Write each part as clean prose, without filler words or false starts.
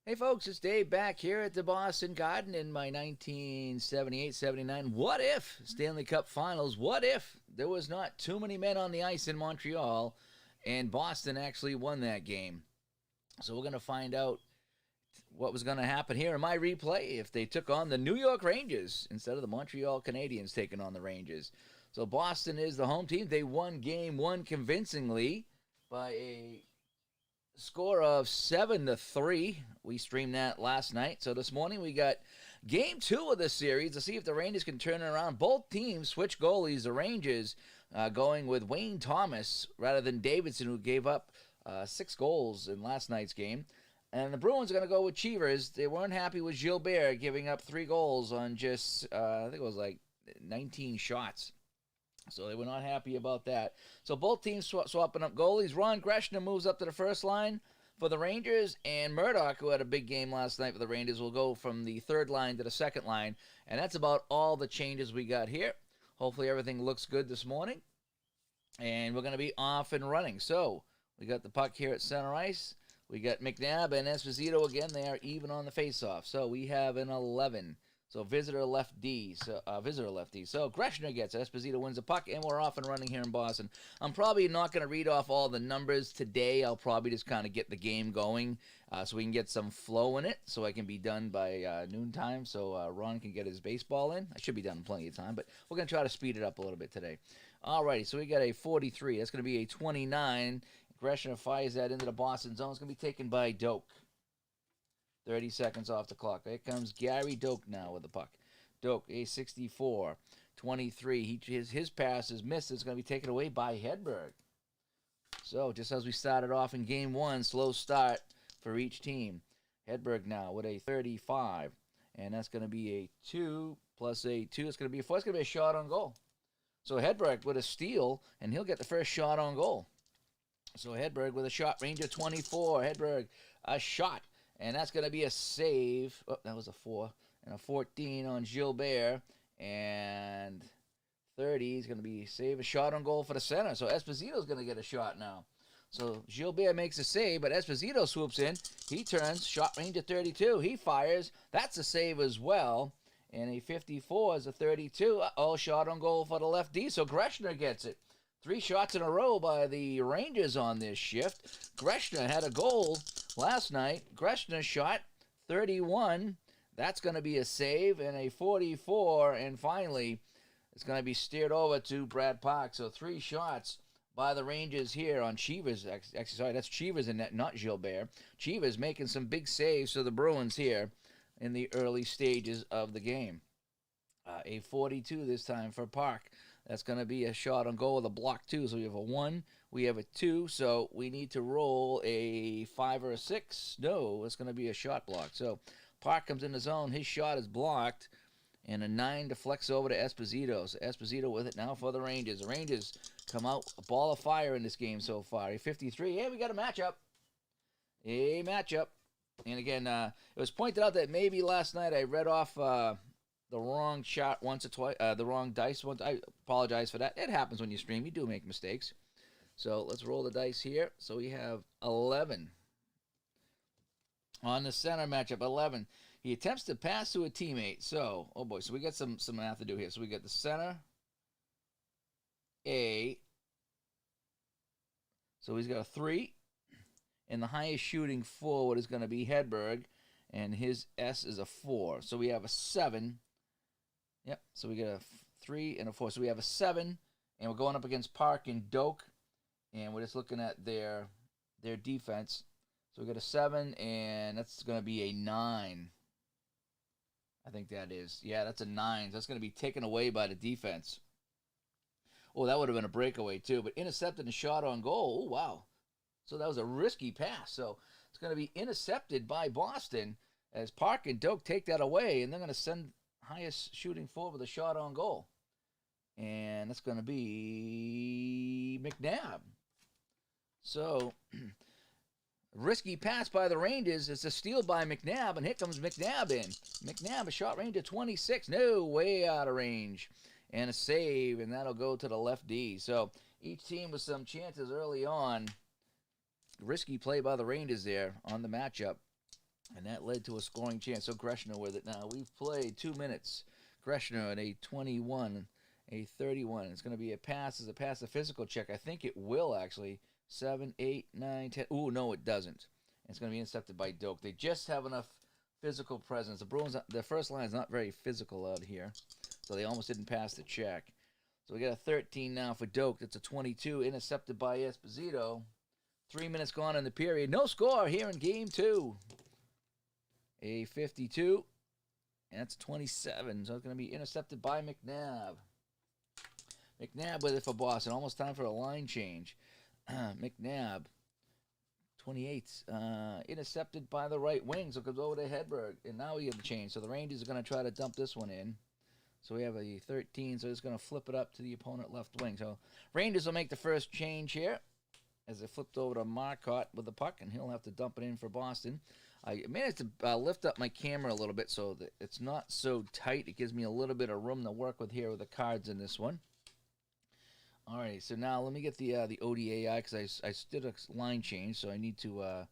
Hey folks, it's Dave back here at the Boston Garden in my 1978-79 What If Stanley Cup Finals. What if there was not too many men on the ice in Montreal and Boston actually won that game? So we're going to find out what was going to happen here in my replay if they took on the New York Rangers instead of the Montreal Canadiens taking on the Rangers. So Boston is the home team. They won game one convincingly by a score of 7-3. We streamed that last night. So this morning we got game two of the series to see if the Rangers can turn it around. Both teams switch goalies. The Rangers going with Wayne Thomas rather than Davidson, who gave up 6 goals in last night's game. And the Bruins are going to go with Cheevers. They weren't happy with Gilbert giving up 3 goals on just, I think it was like 19 shots. So they were not happy about that. So both teams swapping up goalies. Ron Greshner moves up to the first line for the Rangers, and Murdoch, who had a big game last night for the Rangers, will go from the third line to the second line. And that's about all the changes we got here. Hopefully everything looks good this morning. And we're going to be off and running. So we got the puck here at center ice. We got McNabb and Esposito again. They are even on the faceoff. So we have an 11. So visitor left D. So Greshner gets it. Esposito wins the puck, and we're off and running here in Boston. I'm probably not going to read off all the numbers today. I'll probably just kind of get the game going so we can get some flow in it, so I can be done by noontime, so Ron can get his baseball in. I should be done in plenty of time, but we're going to try to speed it up a little bit today. Alrighty, so we got a 43. That's going to be a 29. Greshner fires that into the Boston zone. It's going to be taken by Doak. 30 seconds off the clock. Here comes Gary Doak now with the puck. Doak, a 64, 23. His pass is missed. It's going to be taken away by Hedberg. So just as we started off in game one, slow start for each team. Hedberg now with a 35. And that's going to be a 2 plus a 2. It's going to be a 4. It's going to be a shot on goal. So Hedberg with a steal, and he'll get the first shot on goal. So Hedberg with a shot. Ranger 24. Hedberg, a shot. And that's going to be a save. Oh, that was a 4. And a 14 on Gilbert. And 30 is going to be save, a shot on goal for the center. So Esposito's going to get a shot now. So Gilbert makes a save, but Esposito swoops in. He turns, shot range at 32. He fires. That's a save as well. And a 54 is a 32. Uh-oh, shot on goal for the left D. So Greshner gets it. 3 shots in a row by the Rangers on this shift. Greshner had a goal last night. Greshner shot 31. That's going to be a save, and a 44. And finally, it's going to be steered over to Brad Park. So 3 shots by the Rangers here on Cheevers. Actually, sorry, that's Cheevers in net, not Gilbert. Cheevers making some big saves for the Bruins here in the early stages of the game. A 42 this time for Park. That's going to be a shot on goal with a block 2. So we have a 1, we have a 2. So we need to roll a 5 or a 6. No, it's going to be a shot block. So Park comes in the zone. His shot is blocked. And a 9 deflects over to Esposito. So Esposito with it now for the Rangers. The Rangers come out a ball of fire in this game so far. A 53. Hey, we got a matchup. A matchup. And again, it was pointed out that maybe last night I read off the wrong shot once or twice, the wrong dice once. I apologize for that. It happens when you stream. You do make mistakes. So let's roll the dice here. So we have 11 on the center matchup. 11. He attempts to pass to a teammate. So, oh boy. So we got some math to do here. So we got the center A. So he's got a 3. And the highest shooting forward is going to be Hedberg. And his S is a 4. So we have a 7. Yep, so we get a 3 and a 4. So we have a 7, and we're going up against Park and Doak, and we're just looking at their defense. So we got a 7, and that's going to be a 9. I think that is. Yeah, that's a 9. So that's going to be taken away by the defense. Oh, that would have been a breakaway too, but intercepted and shot on goal. Oh, wow. So that was a risky pass. So it's going to be intercepted by Boston as Park and Doak take that away, and they're going to send highest shooting forward with a shot on goal. And that's going to be McNabb. So, risky pass by the Rangers. It's a steal by McNabb, and here comes McNabb in. McNabb, a shot range of 26. No, way out of range. And a save, and that'll go to the left D. So, each team with some chances early on. Risky play by the Rangers there on the matchup. And that led to a scoring chance. So Greshner with it now. We've played 2 minutes. Greshner at a 21, a 31. It's going to be a pass. Is a pass, a physical check. I think it will actually. 7, 8, 9, 10. Ooh, no, it doesn't. It's going to be intercepted by Doak. They just have enough physical presence. The Bruins, their first line is not very physical out here, so they almost didn't pass the check. So we got a 13 now for Doak. That's a 22, intercepted by Esposito. 3 minutes gone in the period. No score here in game 2. A 52, and that's 27. So it's going to be intercepted by McNabb. McNabb with it for Boston. Almost time for a line change. McNabb, 28, intercepted by the right wing, so it comes over to Hedberg, and now we get the change. So the Rangers are going to try to dump this one in. So we have a 13, so it's going to flip it up to the opponent left wing. So Rangers will make the first change here as it flipped over to Marcotte with the puck, and he'll have to dump it in for Boston. I managed to lift up my camera a little bit so that it's not so tight. It gives me a little bit of room to work with here with the cards in this one. All right, so now let me get the ODAI because I did a line change, so I need to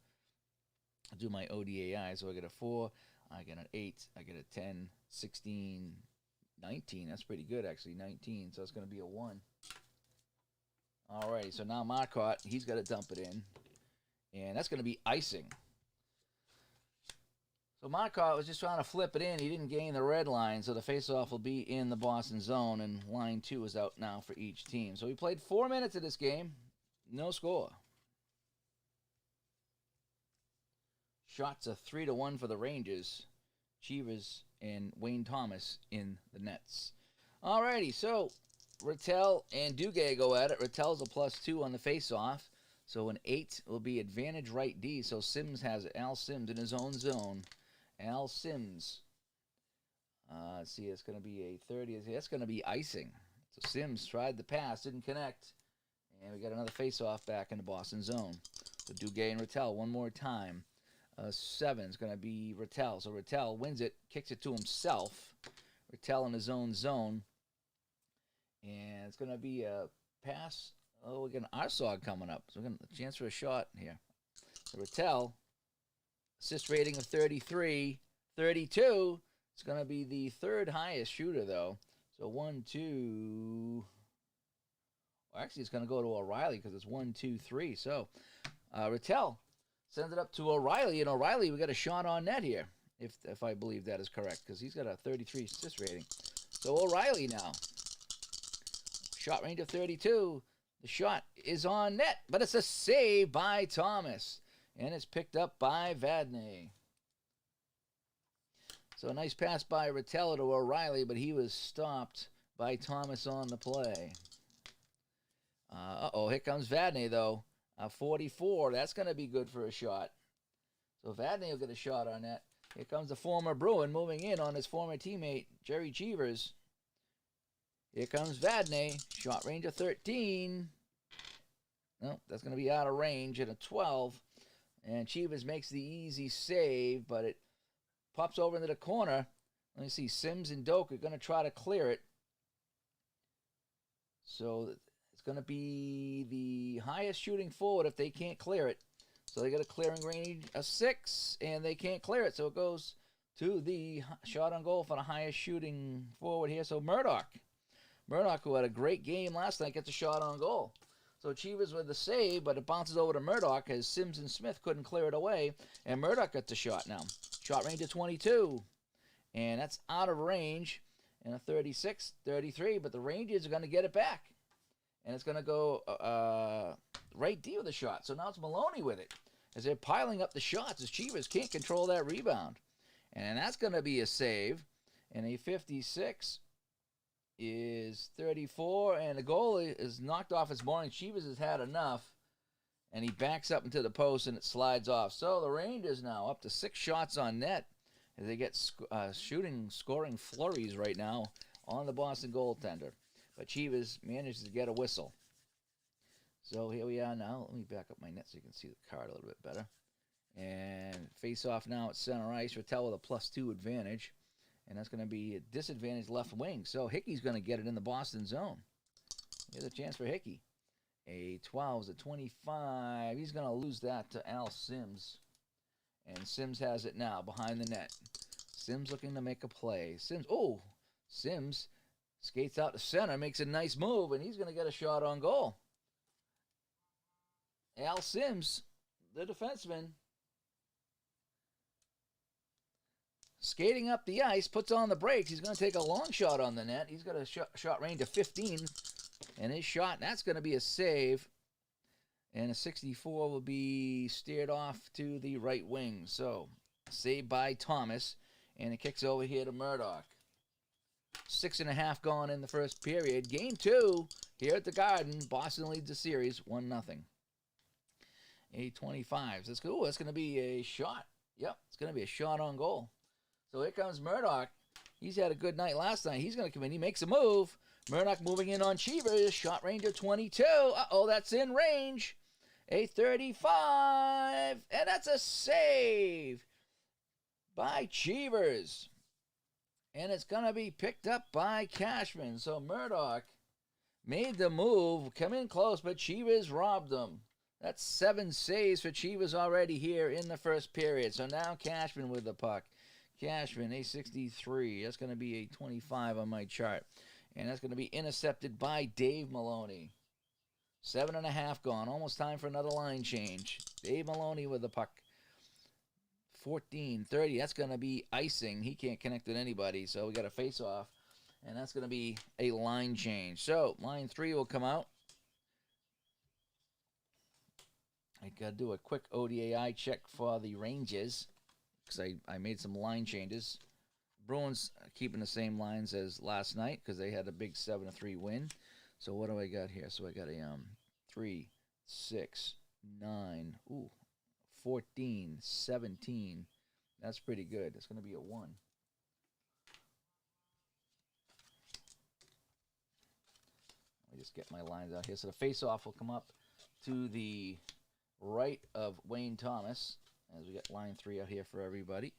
do my ODAI. So I get a 4, I get an 8, I get a 10, 16, 19. That's pretty good, actually, 19. So it's going to be a 1. All right, so now Marcotte, he's got to dump it in, and that's going to be icing. So Marcotte was just trying to flip it in. He didn't gain the red line, so the faceoff will be in the Boston zone, and line 2 is out now for each team. So we played 4 minutes of this game. No score. Shots are 3-1 for the Rangers. Cheevers and Wayne Thomas in the nets. Alrighty, so Rattel and Duguay go at it. Rattel's a +2 on the faceoff. So an 8 will be advantage right D. So Sims has it. Al Sims in his own zone. Al Sims. Let's see, it's going to be a 30. That's going to be icing. So Sims tried the pass, didn't connect. And we got another face-off back in the Boston zone. So Duguay and Rattel one more time. 7 is going to be Rattel. So Rattel wins it, kicks it to himself. Rattel in his own zone. And it's going to be a pass. Oh, we got an Arsog coming up. So we're going to chance for a shot here. So Rattel. Assist rating of 33, 32. It's going to be the third highest shooter, though. So 1, 2. Well, actually, it's going to go to O'Reilly because it's 1, 2, 3. So Rattel sends it up to O'Reilly. And O'Reilly, we got a shot on net here, if I believe that is correct, because he's got a 33 assist rating. So O'Reilly now. Shot range of 32. The shot is on net, but it's a save by Thomas. And it's picked up by Vadnais. So a nice pass by Rattel to O'Reilly, but he was stopped by Thomas on the play. Here comes Vadnais, though. 44, that's going to be good for a shot. So Vadnais will get a shot on that. Here comes the former Bruin moving in on his former teammate, Jerry Cheevers. Here comes Vadnais. Shot range of 13. No, that's going to be out of range at a 12. And Cheevers makes the easy save, but it pops over into the corner. Let me see. Sims and Doak are going to try to clear it. So it's going to be the highest shooting forward if they can't clear it. So they got a clearing range of 6, and they can't clear it. So it goes to the shot on goal for the highest shooting forward here. So Murdoch, who had a great game last night, gets a shot on goal. So Cheevers with the save, but it bounces over to Murdoch as Sims and Smith couldn't clear it away. And Murdoch gets a shot now. Shot range of 22. And that's out of range. And a 36, 33. But the Rangers are going to get it back. And it's going to go right D with the shot. So now it's Maloney with it. As they're piling up the shots as Cheevers can't control that rebound. And that's going to be a save. And a 56 is 34, and the goalie is knocked off his mooring. Cheevers has had enough, and he backs up into the post, and it slides off. So the Rangers now up to 6 shots on net as they get scoring flurries right now on the Boston goaltender. But Cheevers manages to get a whistle. So here we are now. Let me back up my net so you can see the card a little bit better. And face off now at center ice. Rattel with a +2 advantage. And that's going to be a disadvantage left wing. So Hickey's going to get it in the Boston zone. Here's a chance for Hickey. A 12 is a 25. He's going to lose that to Al Sims. And Sims has it now behind the net. Sims looking to make a play. Sims skates out to center, makes a nice move, and he's going to get a shot on goal. Al Sims, the defenseman, skating up the ice, puts on the brakes. He's going to take a long shot on the net. He's got a shot range of 15, and his shot, that's going to be a save. And a 64 will be steered off to the right wing. So, saved by Thomas, and it kicks over here to Murdoch. 6.5 gone in the first period. Game 2 here at the Garden. Boston leads the series 1-0. 8:25. That's good. That's going to be a shot. Yep, it's going to be a shot on goal. So here comes Murdoch. He's had a good night last night. He's going to come in. He makes a move. Murdoch moving in on Cheevers. Shot range of 22. Uh-oh, that's in range. 8:35. And that's a save by Cheevers. And it's going to be picked up by Cashman. So Murdoch made the move, come in close, but Cheevers robbed him. That's 7 saves for Cheevers already here in the first period. So now Cashman with the puck. Cashman, a 63. That's going to be a 25 on my chart. And that's going to be intercepted by Dave Maloney. 7.5 gone. Almost time for another line change. Dave Maloney with the puck. 14:30. That's going to be icing. He can't connect with anybody. So we got a face-off. And that's going to be a line change. So line 3 will come out. I got to do a quick ODAI check for the Rangers because I made some line changes. Bruins keeping the same lines as last night because they had a big 7-3 win. So what do I got here? So I got a 3, 6, 9, 14, 17. That's pretty good. It's going to be a 1. Let me just get my lines out here. So the face-off will come up to the right of Wayne Thomas as we get line 3 out here for everybody.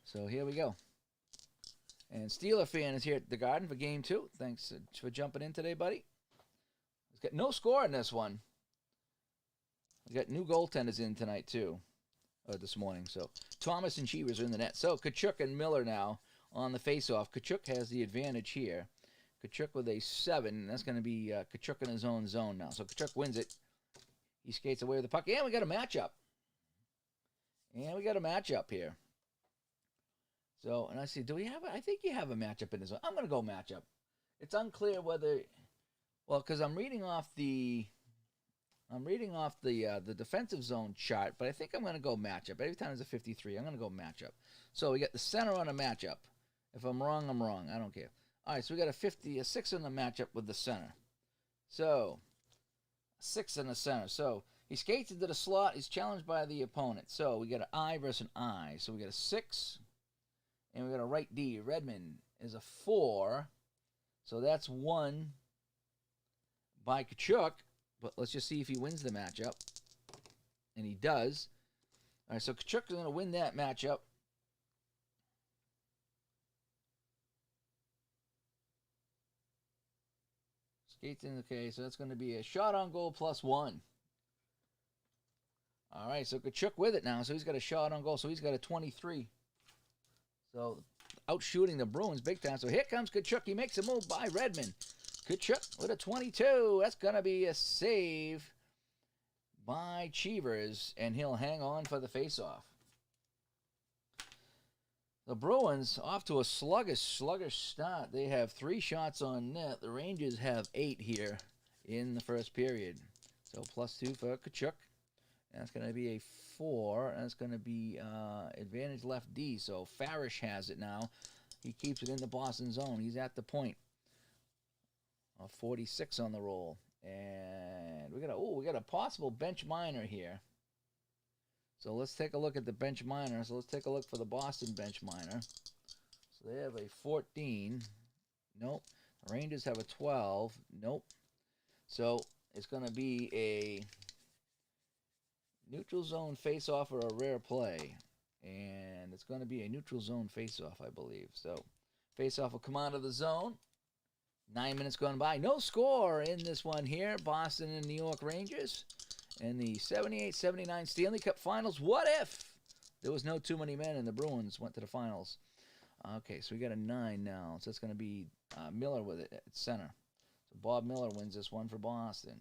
So here we go. And Steeler fan is here at the Garden for game 2. Thanks for jumping in today, buddy. Let's get no score in this one. We got new goaltenders in tonight too, this morning. So Thomas and Cheevers are in the net. So Tkachuk and Miller now on the face-off. Tkachuk has the advantage here. Tkachuk with a 7. That's going to be Tkachuk in his own zone now. So Tkachuk wins it. He skates away with the puck. And we got a matchup. Here. So, and I see, do we have I think you have a matchup in this one. I'm going to go matchup. It's unclear whether, well, because I'm reading off the defensive zone chart, but I think I'm going to go matchup. Every time there's a 53, I'm going to go matchup. So we got the center on a matchup. If I'm wrong, I'm wrong. I don't care. All right, so we got a 6 on the matchup with the center. So, 6 in the center. So, he skates into the slot. He's challenged by the opponent. So, we got an I versus an I. So, we got a 6. And we got a right D. Redmond is a 4. So, that's 1 by Tkachuk. But let's just see if he wins the matchup. And he does. All right, so Tkachuk is going to win that matchup. Skates in, okay, so that's going to be a shot on goal plus 1. All right, so Tkachuk with it now. So he's got a shot on goal. So he's got a 23. So out shooting the Bruins big time. So here comes Tkachuk. He makes a move by Redmond. Tkachuk with a 22. That's going to be a save by Cheevers. And he'll hang on for the faceoff. The Bruins off to a sluggish start. They have 3 shots on net. The Rangers have 8 here in the first period. So +2 for Tkachuk. That's going to be a 4. And it's going to be advantage left D. So Farish has it now. He keeps it in the Boston zone. He's at the point. 46 on the roll. And we got a possible bench minor here. So let's take a look at the bench minor. So let's take a look for the Boston bench minor. So they have a 14. Nope. The Rangers have a 12. Nope. So it's going to be a neutral zone face-off or a rare play. And it's going to be a neutral zone face-off, I believe. So face-off will come out of the zone. 9 minutes gone by. No score in this one here. Boston and New York Rangers. And the 78-79 Stanley Cup Finals. What if there was no too many men and the Bruins went to the finals? Okay, so we got a 9 now. So it's going to be Miller with it at center. So Bob Miller wins this one for Boston.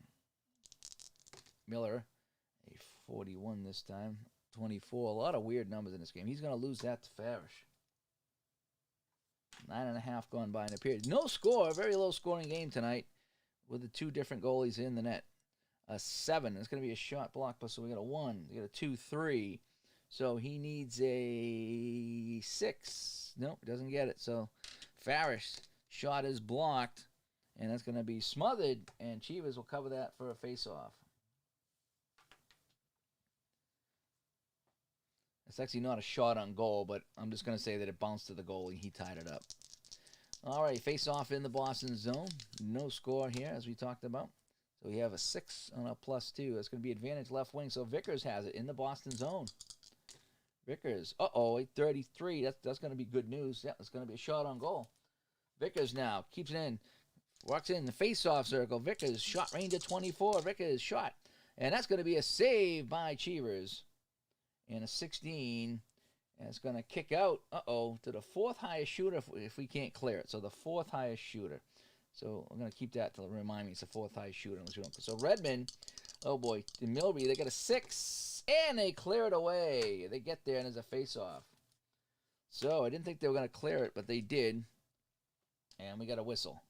Miller, a 41 this time. 24. A lot of weird numbers in this game. He's going to lose that to Farish. 9.5 gone by in the period. No score. Very low scoring game tonight with the two different goalies in the net. A 7. It's going to be a shot block. So we got a 1. We got a 2, 3. So he needs a 6. Nope, doesn't get it. So Farish shot is blocked. And that's going to be smothered. And Chivas will cover that for a face-off. It's actually not a shot on goal, but I'm just going to say that it bounced to the goalie. He tied it up. All right, face-off in the Boston zone. No score here, as we talked about. So we have a 6 on a +2. That's going to be advantage left wing. So Vickers has it in the Boston zone. Vickers, 8:33. That's going to be good news. Yeah, it's going to be a shot on goal. Vickers now keeps it in. Walks in the face-off circle. Vickers, shot range of 24. Vickers, shot. And that's going to be a save by Cheevers. And a 16, and it's going to kick out, to the 4th highest shooter if we can't clear it. So the 4th highest shooter. So I'm going to keep that to remind me it's the 4th highest shooter. So Redmond, in Milbury, they got a 6, and they clear it away. They get there, and there's a face-off. So I didn't think they were going to clear it, but they did, and we got a whistle.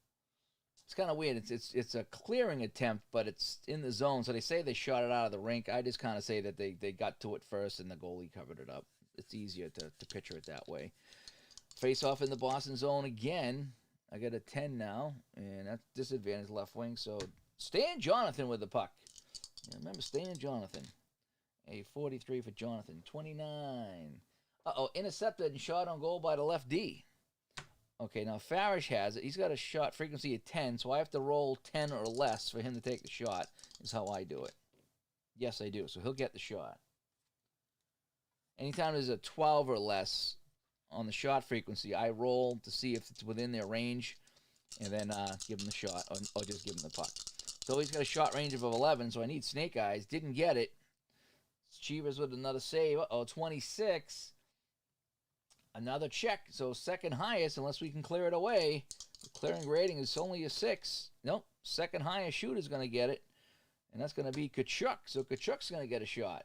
It's kind of weird. It's a clearing attempt, but it's in the zone. So they say they shot it out of the rink. I just kind of say that they got to it first and the goalie covered it up. It's easier to picture it that way. Face off in the Boston zone again. I got a 10 now, and that's disadvantage left wing. So Stan Jonathan with the puck. Remember Stan Jonathan. A 43 for Jonathan. 29. Intercepted and shot on goal by the left D. Okay, now Farish has it. He's got a shot frequency of 10, so I have to roll 10 or less for him to take the shot, is how I do it. Yes, I do. So he'll get the shot. Anytime there's a 12 or less on the shot frequency, I roll to see if it's within their range, and then give him the shot, or just give him the puck. So he's got a shot range of 11, so I need Snake Eyes. Didn't get it. Chivas with another save. 26. Another check, so second highest, unless we can clear it away. The clearing rating is only a 6. Nope, second highest shooter's going to get it, and that's going to be Tkachuk. So Tkachuk's going to get a shot.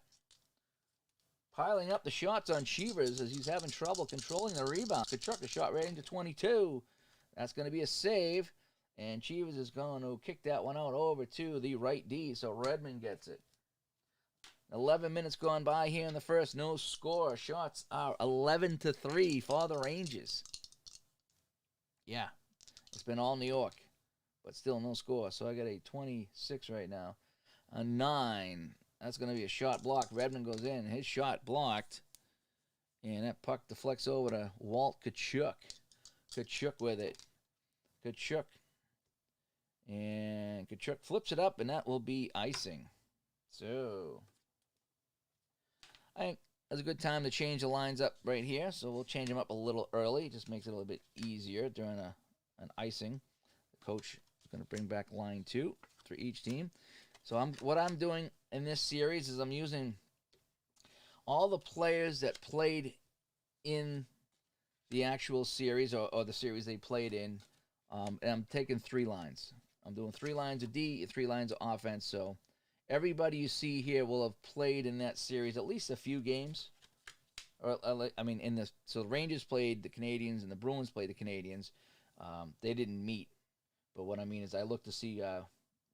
Piling up the shots on Chivas as he's having trouble controlling the rebound. Tkachuk, a shot rating to 22. That's going to be a save, and Chivas is going to kick that one out over to the right D, so Redmond gets it. 11 minutes gone by here in the first. No score. Shots are 11-3 for the Rangers. Yeah, it's been all New York, but still no score. So I got a 26 right now. A 9. That's going to be a shot block. Redmond goes in. His shot blocked. And that puck deflects over to Walt Tkachuk. Tkachuk with it. Tkachuk. And Tkachuk flips it up, and that will be icing. So I think that's a good time to change the lines up right here. So we'll change them up a little early. It just makes it a little bit easier during an icing. The coach is going to bring back line 2 for each team. So what I'm doing in this series is I'm using all the players that played in the actual series or the series they played in, and I'm taking 3 lines. I'm doing 3 lines of D, 3 lines of offense. So everybody you see here will have played in that series at least a few games. So the Rangers played the Canadians and the Bruins played the Canadians. They didn't meet, but what I mean is I look to see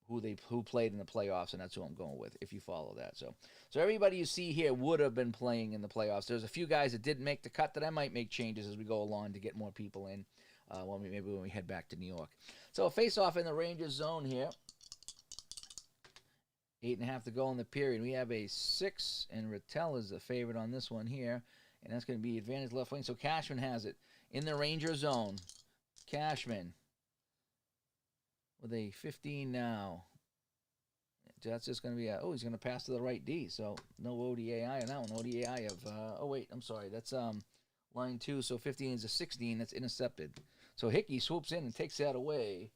who played in the playoffs, and that's who I'm going with. If you follow that, so everybody you see here would have been playing in the playoffs. There's a few guys that didn't make the cut that I might make changes as we go along to get more people in. Maybe when we head back to New York. So face off in the Rangers zone here. 8.5 to go in the period. We have a 6, and Rattel is the favorite on this one here. And that's going to be advantage left wing. So Cashman has it in the Ranger zone. Cashman with a 15 now. That's just going to be he's going to pass to the right D. So no ODAI on that one. ODAI of, that's line 2. So 15 is a 16. That's intercepted. So Hickey swoops in and takes that away.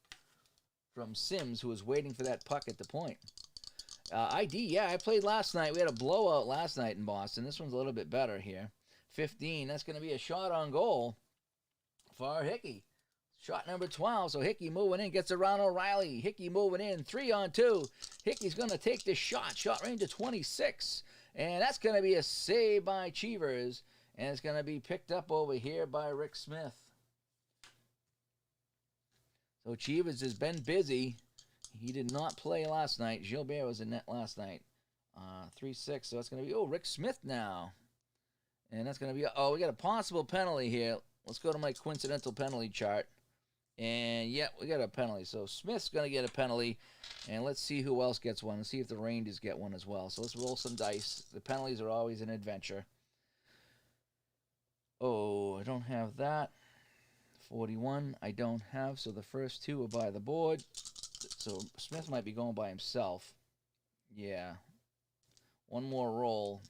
from Sims, who was waiting for that puck at the point. ID, yeah, I played last night. We had a blowout last night in Boston. This one's a little bit better here. 15, that's going to be a shot on goal for Hickey. Shot number 12, so Hickey moving in, gets around O'Reilly. Hickey moving in, 3-on-2. Hickey's going to take this shot. Shot range of 26. And that's going to be a save by Cheevers. And it's going to be picked up over here by Rick Smith. So Cheevers has been busy. He did not play last night. Gilbert was in net last night. 3-6, so it's going to be, Rick Smith now. And that's going to be, we got a possible penalty here. Let's go to my coincidental penalty chart. And, yeah, we got a penalty. So Smith's going to get a penalty. And let's see who else gets one. Let's see if the Rangers get one as well. So let's roll some dice. The penalties are always an adventure. I don't have that. 41, I don't have. So the first two are by the board. So Smith might be going by himself. Yeah. One more roll.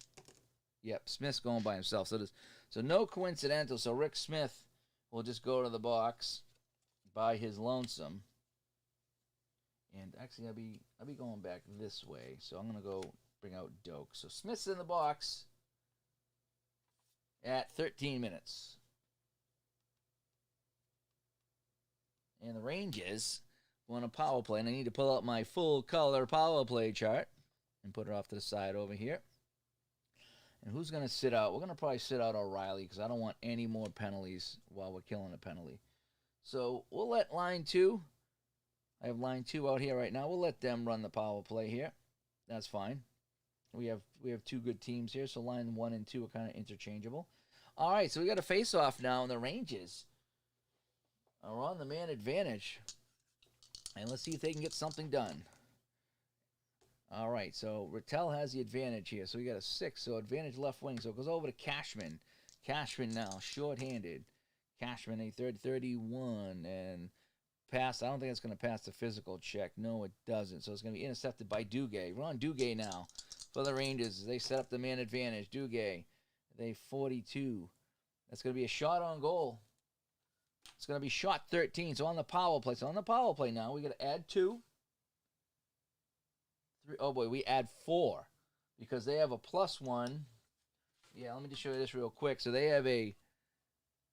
Yep, Smith's going by himself. So no coincidental. So Rick Smith will just go to the box by his lonesome. And actually, I'll be going back this way. So I'm gonna go bring out Doak. So Smith's in the box at 13 minutes. And the Rangers want a power play. And I need to pull out my full color power play chart and put it off to the side over here. And who's going to sit out? We're going to probably sit out O'Reilly because I don't want any more penalties while we're killing a penalty. So we'll let line 2. I have line 2 out here right now. We'll let them run the power play here. That's fine. We have two good teams here, so line 1 and 2 are kind of interchangeable. All right, so we got a face-off now, and the Rangers are on the man advantage. And let's see if they can get something done. All right, so Rattel has the advantage here. So we got a 6, so advantage left wing. So it goes over to Cashman. Cashman now, short-handed. Cashman, a 31, and pass. I don't think it's going to pass the physical check. No, it doesn't. So it's going to be intercepted by Duguay. We're on Duguay now for the Rangers. They set up the man advantage. Duguay, they 42. That's going to be a shot on goal. It's going to be shot 13. So on the power play. So on the power play now, we got to add 2. 3. Oh boy, we add 4 because they have a +1. Yeah, let me just show you this real quick. So they have a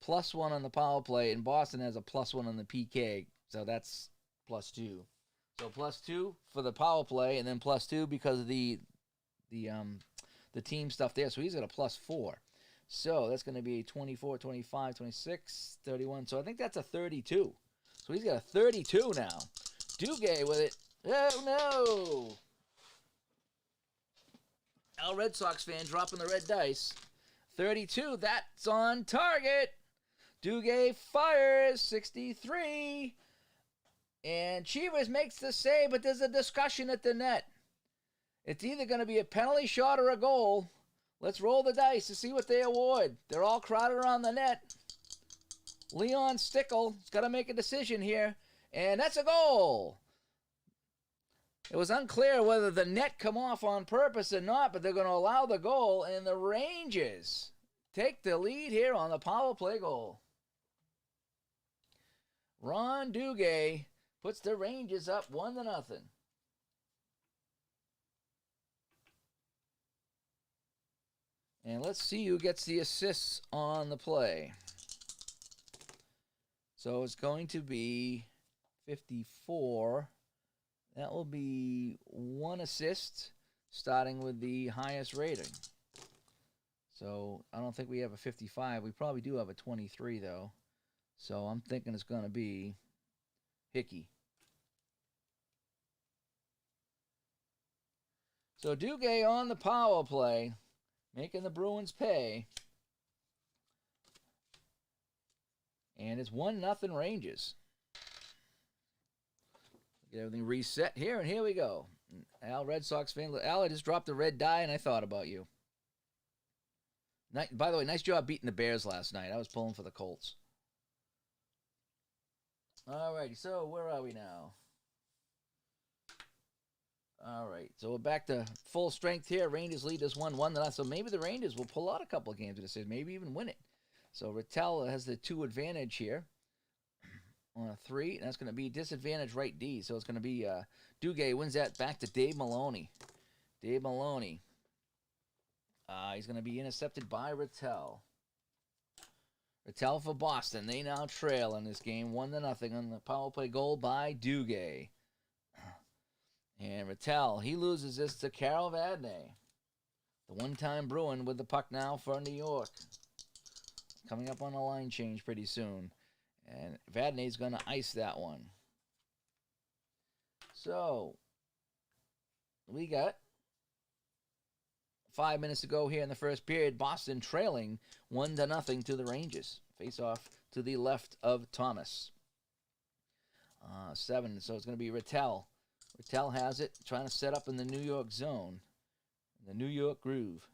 +1 on the power play, and Boston has a +1 on the PK. So that's +2. So +2 for the power play, and then +2 because of the team stuff there. So he's got a +4. So that's going to be 24, 25, 26, 31. So I think that's a 32. So he's got a 32 now. Duguay with it. Oh, no. Al Red Sox fan dropping the red dice. 32, that's on target. Duguay fires, 63. And Cheevers makes the save, but there's a discussion at the net. It's either going to be a penalty shot or a goal. Let's roll the dice to see what they award. They're all crowded around the net. Leon Stickle's got to make a decision here. And that's a goal. It was unclear whether the net come off on purpose or not, but they're going to allow the goal. And the Rangers take the lead here on the power play goal. Ron Duguay puts the Rangers up 1-0. And let's see who gets the assists on the play. So it's going to be 54. That will be 1 assist, starting with the highest rating. So I don't think we have a 55. We probably do have a 23, though. So I'm thinking it's going to be Hickey. So Duguay on the power play, making the Bruins pay. And it's 1-0 Rangers. Get everything reset here, and here we go. Al, Red Sox fan. Al, I just dropped the red die, and I thought about you. By the way, nice job beating the Bears last night. I was pulling for the Colts. All righty, so where are we now? All right, so we're back to full strength here. Rangers lead us 1-1. So maybe the Rangers will pull out a couple of games in this series, maybe even win it. So Rattel has the 2 advantage here. on a 3, and that's going to be disadvantage right D. So it's going to be Duguay wins that back to Dave Maloney. Dave Maloney. He's going to be intercepted by Rattel. Rattel for Boston. They now trail in this game 1-0 on the power play goal by Duguay. And Rattel, he loses this to Carol Vadnais. The one-time Bruin with the puck now for New York. Coming up on a line change pretty soon. And Vadnais's going to ice that one. So, we got 5 minutes to go here in the first period. Boston trailing 1-0 to the Rangers. Face off to the left of Thomas. 7, so it's going to be Rattel. Rattel has it, trying to set up in the New York zone. The New York groove.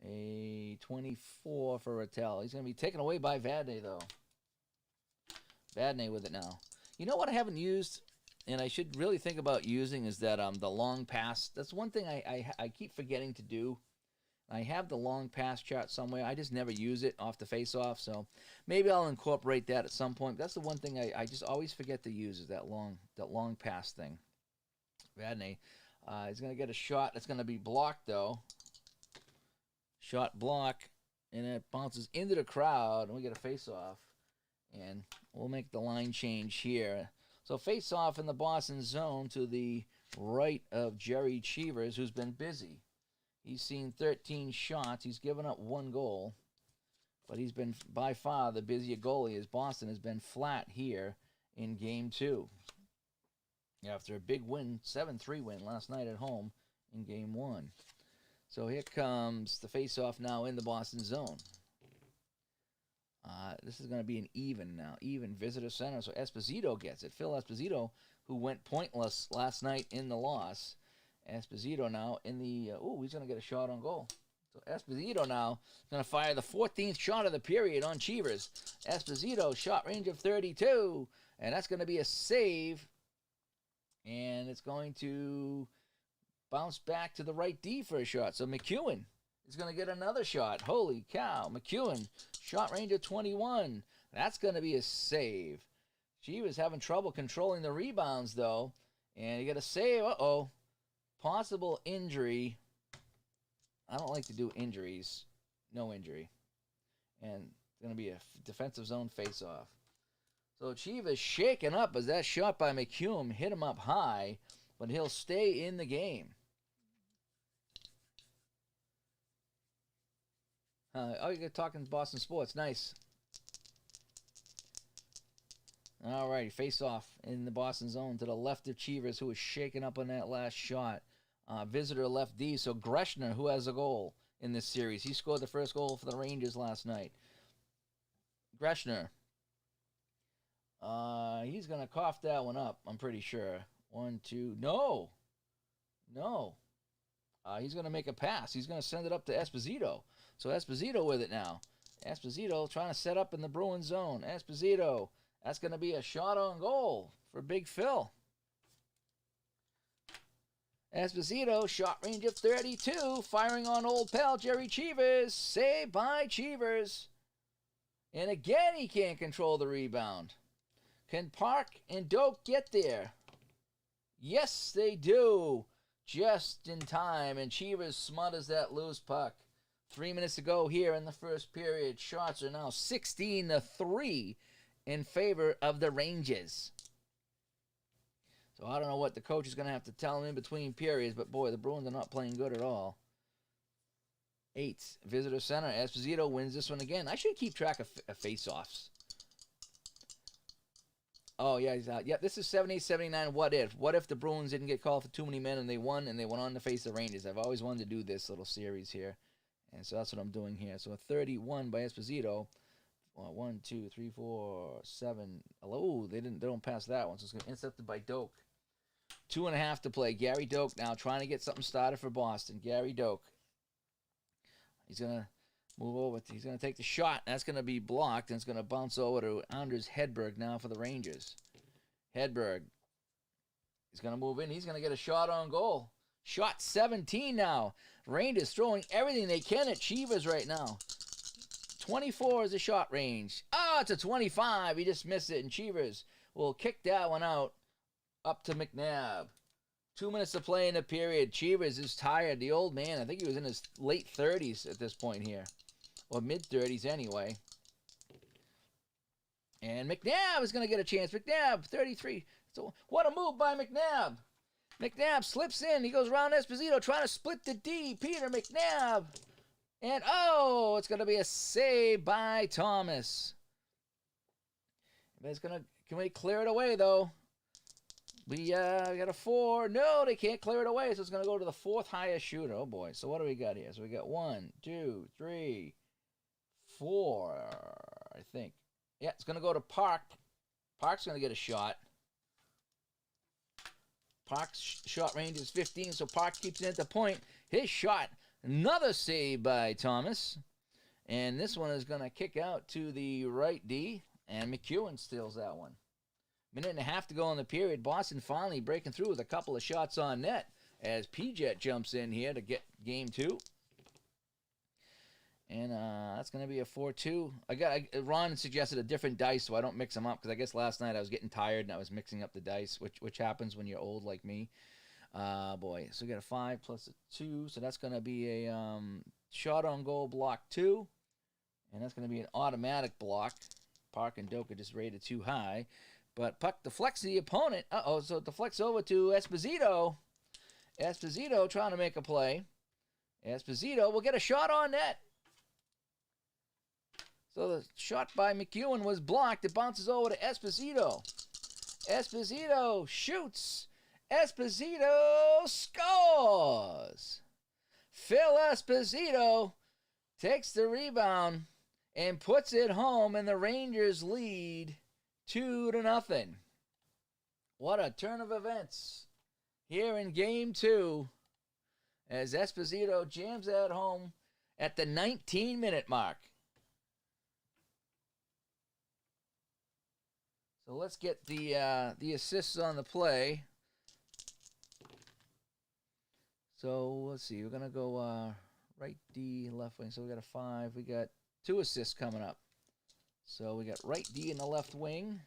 A 24 for Rattel. He's going to be taken away by Vadnais, though. Vadnais with it now. You know what I haven't used, and I should really think about using, is that the long pass. That's one thing I keep forgetting to do. I have the long pass chart somewhere. I just never use it off the face-off, so maybe I'll incorporate that at some point. That's the one thing I just always forget to use, is that long pass thing. Vadnais, he's going to get a shot. That's going to be blocked, though. Shot block, and it bounces into the crowd, and we get a face-off. And we'll make the line change here. So face-off in the Boston zone to the right of Jerry Cheevers, who's been busy. He's seen 13 shots. He's given up 1 goal. But he's been by far the busier goalie, as Boston has been flat here in Game 2. After a big win, 7-3 win last night at home in Game 1. So here comes the face-off now in the Boston zone. This is going to be an even now. Even visitor center. So Esposito gets it. Phil Esposito, who went pointless last night in the loss. Esposito now in the... he's going to get a shot on goal. So Esposito now is going to fire the 14th shot of the period on Cheevers. Esposito, shot range of 32. And that's going to be a save. And it's going to bounce back to the right D for a shot. So McEwen is going to get another shot. Holy cow. McEwen, shot range of 21. That's going to be a save. She was having trouble controlling the rebounds, though. And you got a save. Uh-oh. Possible injury. I don't like to do injuries. No injury. And it's going to be a defensive zone face-off. So Chivas shaken up as that shot by McEwen hit him up high, but he'll stay in the game. You're talking Boston sports. Nice. All right, face off in the Boston zone to the left of Cheevers, who was shaken up on that last shot. Visitor left D, so Greshner, who has a goal in this series. He scored the first goal for the Rangers last night. Greshner. He's going to cough that one up, I'm pretty sure. 1, 2. No. He's going to make a pass. He's going to send it up to Esposito. So Esposito with it now. Esposito trying to set up in the Bruins zone. Esposito. That's going to be a shot on goal for Big Phil. Esposito, shot range of 32, firing on old pal Jerry Cheevers. Saved by Cheevers. And again, he can't control the rebound. Can Park and Doak get there? Yes, they do. Just in time, and Cheevers smothers that loose puck. 3 minutes to go here in the first period. Shots are now 16-3 in favor of the Rangers. So I don't know what the coach is going to have to tell him in between periods, but boy, the Bruins are not playing good at all. 8, visitor center. Esposito wins this one again. I should keep track of face-offs. Oh, yeah, he's out. Yeah, this is 78-79. What if? What if the Bruins didn't get called for too many men and they won and they went on to face the Rangers? I've always wanted to do this little series here. And so that's what I'm doing here. So a 31 by Esposito. 1, 2, 3, 4, 7. Oh, they don't pass that one. So it's going to be intercepted by Doak. 2.5 to play. Gary Doak now trying to get something started for Boston. Gary Doak. He's going to move over. He's going to take the shot. That's going to be blocked. And it's going to bounce over to Anders Hedberg now for the Rangers. Hedberg. He's going to move in. He's going to get a shot on goal. Shot 17 now. Rangers throwing everything they can at Cheevers right now. 24 is the shot range. It's a 25. He just missed it. And Cheevers will kick that one out up to McNabb. 2 minutes to play in the period. Cheevers is tired. The old man, I think he was in his late 30s at this point here. Or mid-30s anyway. And McNabb is going to get a chance. McNabb, 33. So what a move by McNabb. McNabb slips in. He goes around Esposito trying to split the D. Peter McNabb. And, oh, it's going to be a save by Thomas. But it's going to, can we clear it away, though? We got a 4. No, they can't clear it away, so it's going to go to the 4th highest shooter. Oh, boy. So what do we got here? So we got 1, 2, 3, 4, I think. Yeah, it's going to go to Park. Park's going to get a shot. Park's shot range is 15, so Park keeps it at the point. His shot, another save by Thomas. And this one is going to kick out to the right D, and McEwen steals that one. Minute and a half to go in the period. Boston finally breaking through with a couple of shots on net as P-Jet jumps in here to get game 2. And that's going to be a 4-2. Ron suggested a different dice so I don't mix them up, because I guess last night I was getting tired and I was mixing up the dice, which happens when you're old like me. Boy, so we got a 5 plus a 2, so that's going to be a shot on goal block 2, and that's going to be an automatic block. Park and Doka just rated too high, but puck deflects the opponent. So it deflects over to Esposito. Esposito trying to make a play. Esposito will get a shot on net. So the shot by McEwen was blocked. It bounces over to Esposito. Esposito shoots. Esposito scores. Phil Esposito takes the rebound and puts it home, and the Rangers lead 2-0. What a turn of events here in Game 2 as Esposito jams that home at the 19-minute mark. So let's get the assists on the play. So let's see. We're going to go right D, left wing. So we got a 5. We got 2 assists coming up. So we got right D in the left wing.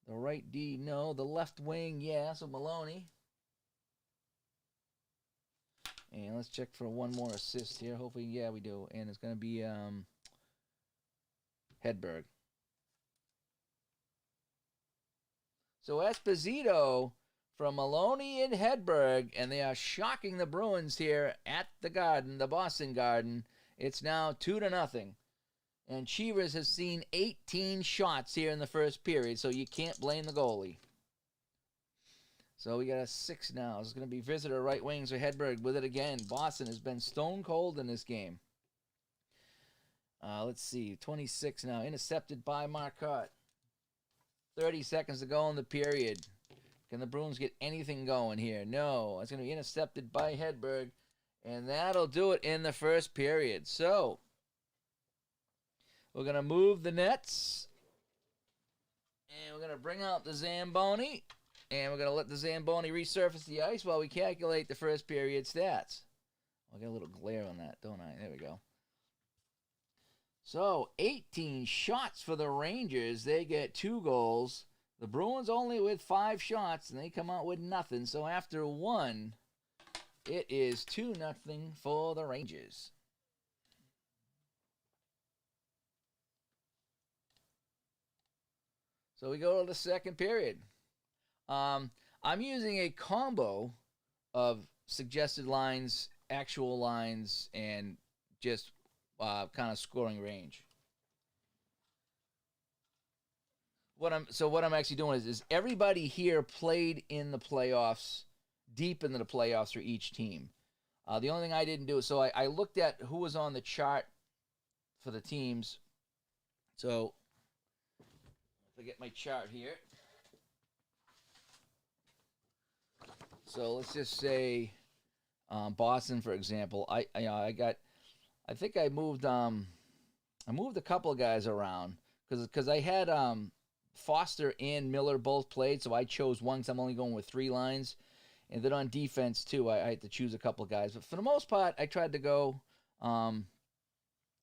The right D, no. The left wing, yeah. So Maloney. And let's check for one more assist here. Hopefully, yeah, we do. And it's going to be Hedberg. So Esposito from Maloney and Hedberg, and they are shocking the Bruins here at the Garden, the Boston Garden. It's now 2-0. And Cheevers has seen 18 shots here in the first period, so you can't blame the goalie. So we got a 6 now. It's going to be visitor right wing, so Hedberg with it again. Boston has been stone cold in this game. Let's see, 26 now, intercepted by Marcotte. 30 seconds to go in the period. Can the Bruins get anything going here? No. It's going to be intercepted by Hedberg, and that'll do it in the first period. So we're going to move the nets, and we're going to bring out the Zamboni, and we're going to let the Zamboni resurface the ice while we calculate the first period stats. I'll get a little glare on that, don't I? There we go. So 18 shots for the Rangers. They get 2 goals. The Bruins only with 5 shots, and they come out with nothing. So after 1, it is 2-0 for the Rangers. So we go to the second period. I'm using a combo of suggested lines, actual lines, and just kind of scoring range. What I'm actually doing is everybody here played in the playoffs, deep into the playoffs for each team. The only thing I didn't do, so I looked at who was on the chart for the teams. So if I get my chart here. So let's just say Boston, for example. I think I moved a couple of guys around because I had Foster and Miller both played, so I chose one because I'm only going with 3 lines. And then on defense, too, I had to choose a couple of guys. But for the most part, I tried to go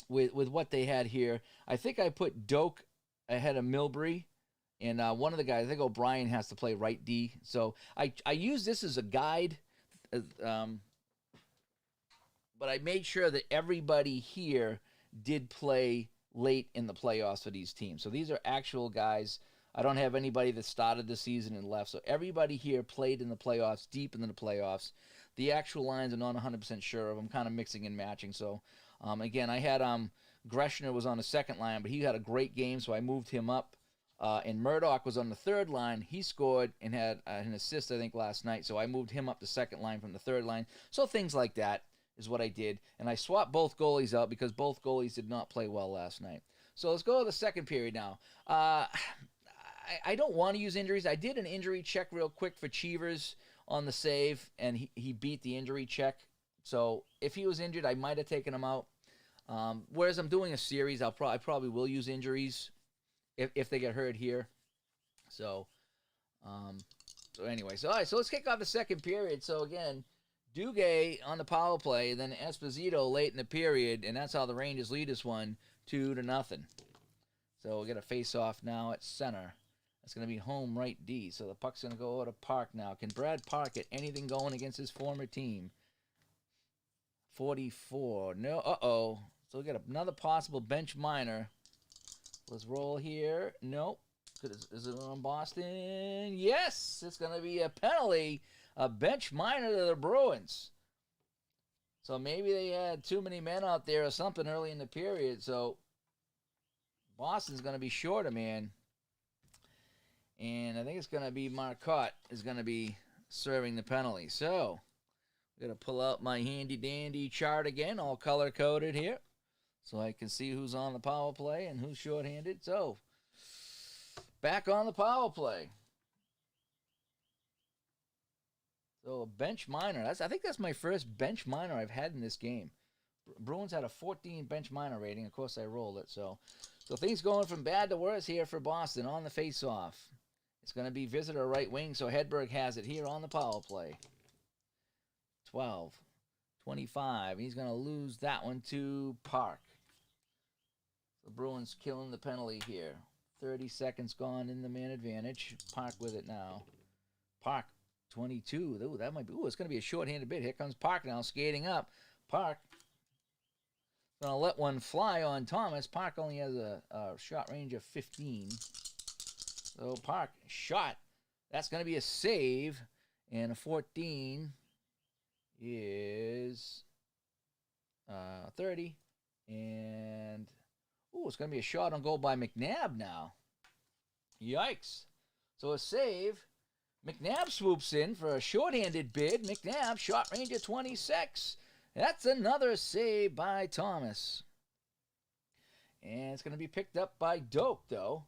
with what they had here. I think I put Doak ahead of Milbury And one of the guys, I think O'Brien has to play right D. So I use this as a guide, um, but I made sure that everybody here did play late in the playoffs for these teams. So these are actual guys. I don't have anybody that started the season and left. So everybody here played in the playoffs, deep into the playoffs. The actual lines I'm not 100% sure of. I'm kind of mixing and matching. So, again, I had Greshner was on the second line, but he had a great game, so I moved him up. And Murdoch was on the third line. He scored and had an assist, I think, last night. So I moved him up the second line from the third line. So things like that is what I did. And I swapped both goalies out because both goalies did not play well last night. So let's go to the second period now. I don't want to use injuries. I did an injury check real quick for Cheevers on the save, and he beat the injury check. So if he was injured, I might have taken him out. Whereas I'm doing a series, I probably will use injuries if they get hurt here. So anyway, all right, so let's kick off the second period. So again, Duguay on the power play, then Esposito late in the period, and that's how the Rangers lead this one 2-0. So we'll get a face-off now at center. That's going to be home right D. So the puck's going to go over to Park now. Can Brad Park get anything going against his former team? 44. No. Uh-oh. So we got another possible bench minor. Let's roll here. Nope. Is it on Boston? Yes. It's going to be a penalty. A bench minor to the Bruins. So maybe they had too many men out there or something early in the period. So Boston's going to be short a man. And I think it's going to be Marcotte is going to be serving the penalty. So I'm going to pull out my handy-dandy chart again, all color-coded here, so I can see who's on the power play and who's shorthanded. So back on the power play. So a bench minor. I think that's my first bench minor I've had in this game. Bruins had a 14 bench minor rating. Of course, I rolled it. So things going from bad to worse here for Boston on the face-off. It's going to be visitor right wing, so Hedberg has it here on the power play. 12, 25. He's going to lose that one to Park. The Bruins killing the penalty here. 30 seconds gone in the man advantage. Park with it now. Park, 22. Ooh, that might be. Ooh, it's going to be a short-handed bit. Here comes Park now, skating up. Park going to let one fly on Thomas. Park only has a shot range of 15. So Park shot. That's going to be a save. And a 14 is 30. And, ooh, it's going to be a shot on goal by McNabb now. Yikes. So a save. McNabb swoops in for a shorthanded bid. McNabb, shot range of 26. That's another save by Thomas. And it's going to be picked up by Doak, though.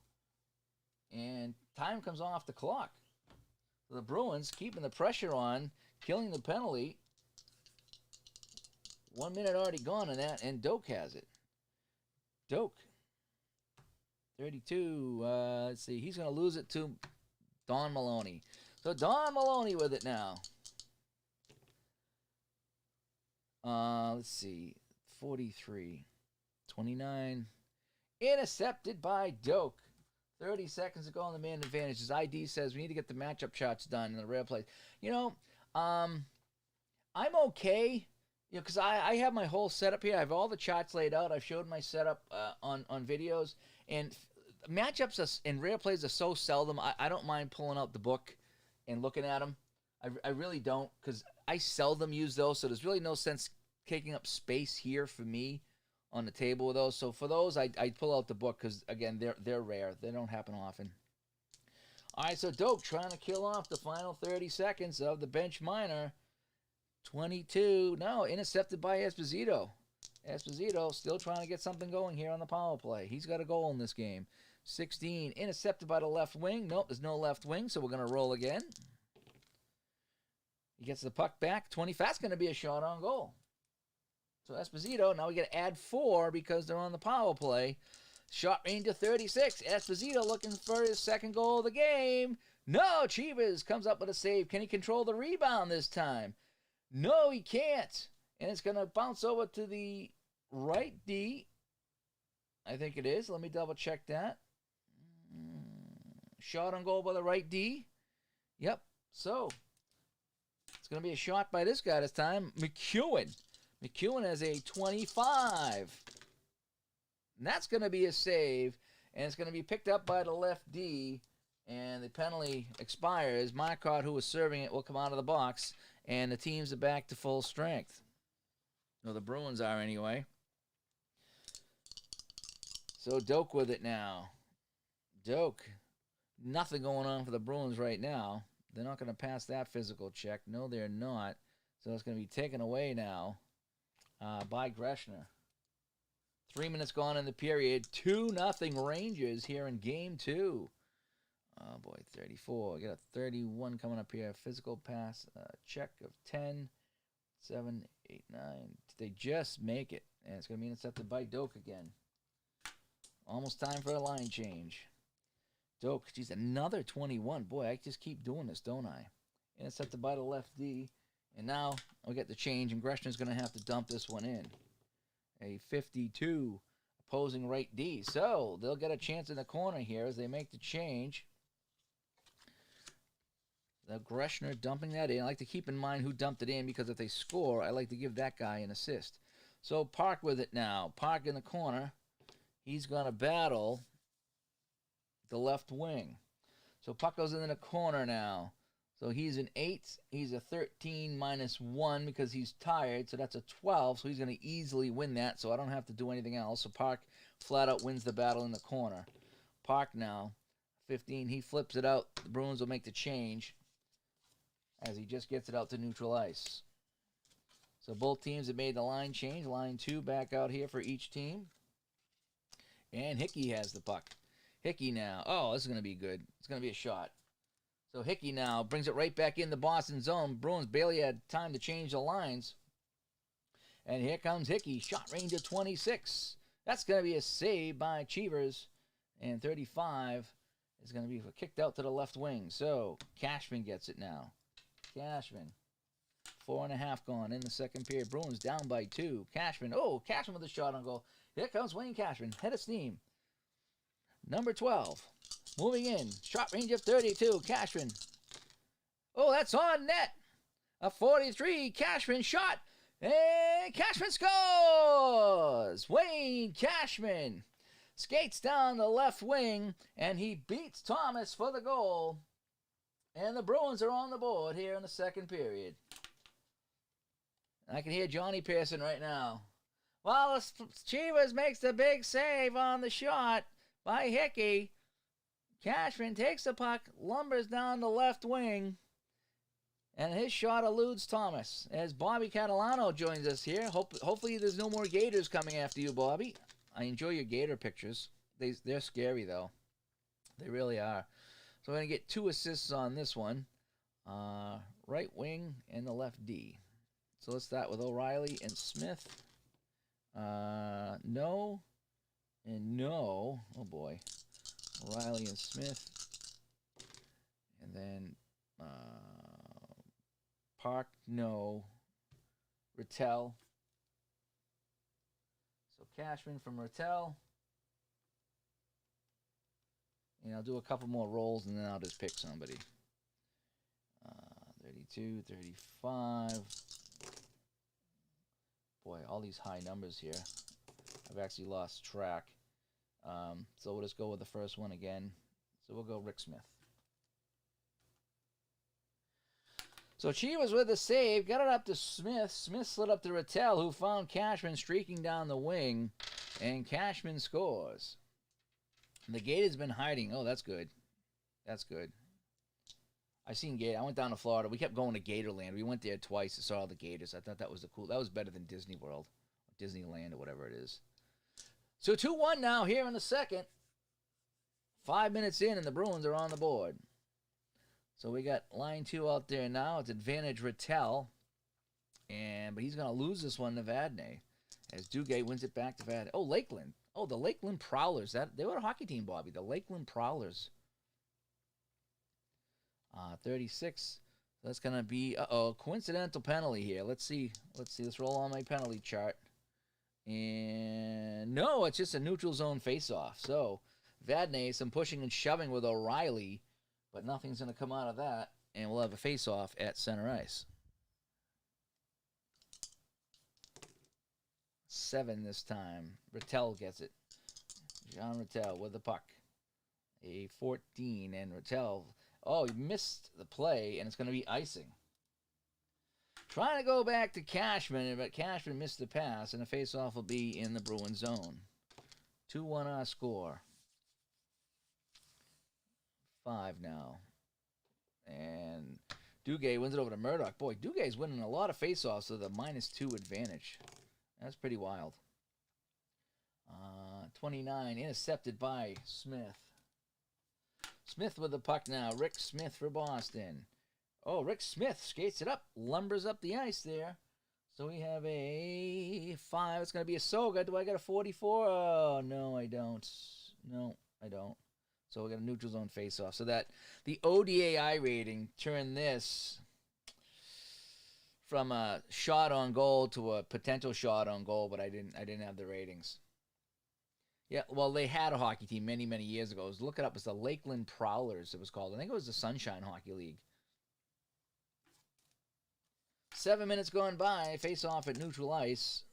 And time comes off the clock. So the Bruins keeping the pressure on, killing the penalty. 1 minute already gone on that, and Doak has it. Doak, 32. Let's see. He's going to lose it to Don Maloney. So Don Maloney with it now. Let's see. 43. 29. Intercepted by Doak. 30 seconds to go on the man advantage. His ID says we need to get the matchup shots done in the rare plays. You know, I'm okay. You know, because I have my whole setup here. I have all the charts laid out. I've showed my setup on videos. And matchups and rare plays are so seldom. I don't mind pulling out the book and looking at them. I really don't, because I seldom use those. So there's really no sense taking up space here for me on the table with those. So for those, I pull out the book because, again, they're rare. They don't happen often. All right, so Doak trying to kill off the final 30 seconds of the bench minor. 22. No, intercepted by Esposito. Esposito still trying to get something going here on the power play. He's got a goal in this game. 16. Intercepted by the left wing. Nope, there's no left wing, so we're going to roll again. He gets the puck back. 20. That's going to be a shot on goal. So Esposito, now we got to add 4 because they're on the power play. Shot range of 36. Esposito looking for his second goal of the game. No, Chivas comes up with a save. Can he control the rebound this time? No, he can't. And it's going to bounce over to the right D. I think it is. Let me double check that. Shot on goal by the right D. Yep. So it's going to be a shot by this guy this time. McEwen. McEwen has a 25. And that's going to be a save. And it's going to be picked up by the left D. And the penalty expires. Marcotte, who was serving it, will come out of the box. And the teams are back to full strength. No, the Bruins are anyway. So Doak with it now. Doak. Nothing going on for the Bruins right now. They're not going to pass that physical check. No, they're not. So it's going to be taken away now by Greshner. 3 minutes gone in the period. 2-0 Rangers here in Game 2. Oh, boy, 34. We got a 31 coming up here. Physical pass check of 10, 7, 8, 9. They just make it. And it's going to be intercepted by Doak again. Almost time for a line change. Doak, geez, another 21. Boy, I just keep doing this, don't I? Intercepted by the left D. And now we get the change, and Greshner's going to have to dump this one in. A 52 opposing right D. So they'll get a chance in the corner here as they make the change. The Greshner dumping that in. I like to keep in mind who dumped it in because if they score, I like to give that guy an assist. So Park with it now. Park in the corner. He's going to battle the left wing. So puck goes in the corner now. So he's an 8. He's a 13 minus 1 because he's tired. So that's a 12. So he's going to easily win that. So I don't have to do anything else. So Park flat out wins the battle in the corner. Park now, 15. He flips it out. The Bruins will make the change as he just gets it out to neutral ice. So both teams have made the line change. Line 2 back out here for each team. And Hickey has the puck. Hickey now. Oh, this is going to be good. It's going to be a shot. So Hickey now brings it right back in the Boston zone. Bruins barely had time to change the lines. And here comes Hickey. Shot range of 26. That's going to be a save by Cheevers. And 35 is going to be kicked out to the left wing. So Cashman gets it now. Cashman. 4.5 gone in the second period. Bruins down by 2. Cashman. Oh, Cashman with a shot on goal. Here comes Wayne Cashman. Head of steam. Number 12. Moving in. Shot range of 32. Cashman. Oh, that's on net. A 43. Cashman shot. And Cashman scores. Wayne Cashman skates down the left wing. And he beats Thomas for the goal. And the Bruins are on the board here in the second period. I can hear Johnny Pearson right now. Well, Chivas makes the big save on the shot by Hickey. Cashman takes the puck, lumbers down the left wing, and his shot eludes Thomas. As Bobby Catalano joins us here. Hopefully there's no more Gators coming after you, Bobby. I enjoy your Gator pictures. They're scary, though. They really are. So we're going to get 2 assists on this one. Right wing and the left D. So let's start with O'Reilly and Smith. No and no. Oh, boy. O'Reilly and Smith. And then Park, no. Rattel. So Cashman from Rattel. And I'll do a couple more rolls, and then I'll just pick somebody. 32, 35. Boy, all these high numbers here. I've actually lost track. So we'll just go with the first one again. So we'll go Rick Smith. So Chivas with the save. Got it up to Smith. Smith slid up to Rattel, who found Cashman streaking down the wing. And Cashman scores. The Gator's been hiding. Oh, that's good. That's good. I've seen Gator. I went down to Florida. We kept going to Gatorland. We went there twice and saw all the Gators. I thought that was that was better than Disney World, Disneyland, or whatever it is. So 2-1 now here in the second. 5 minutes in, and the Bruins are on the board. So we got line 2 out there now. It's advantage Rattel. But he's going to lose this one to Vadnais as Duguay wins it back to Vadnais. Oh, Lakeland. Oh, the Lakeland Prowlers. They were a hockey team, Bobby. The Lakeland Prowlers. 36. So that's going to be, coincidental penalty here. Let's see. Let's roll on my penalty chart. And no, it's just a neutral zone face-off. So Vadnais, some pushing and shoving with O'Reilly, but nothing's going to come out of that, and we'll have a face-off at center ice. 7 this time. Rattel gets it. Jean Rattel with the puck. A 14, and Rattel, he missed the play, and it's going to be icing. Trying to go back to Cashman, but Cashman missed the pass, and the face-off will be in the Bruins zone. 2-1 our score. 5 now. And Duguay wins it over to Murdoch. Boy, Dugay's winning a lot of face-offs with a -2 advantage. That's pretty wild. 29, intercepted by Smith. Smith with the puck now. Rick Smith for Boston. Oh, Rick Smith skates it up, lumbers up the ice there. So we have a 5. It's going to be a Soga. Do I got a 44? Oh, no, I don't. No, I don't. So we got a neutral zone face-off. So that the ODAI rating turned this from a shot on goal to a potential shot on goal, but I didn't have the ratings. Yeah, well, they had a hockey team many, many years ago. Look it up. It's the Lakeland Prowlers, it was called. I think it was the Sunshine Hockey League. 7 minutes gone by. Face off at neutral ice.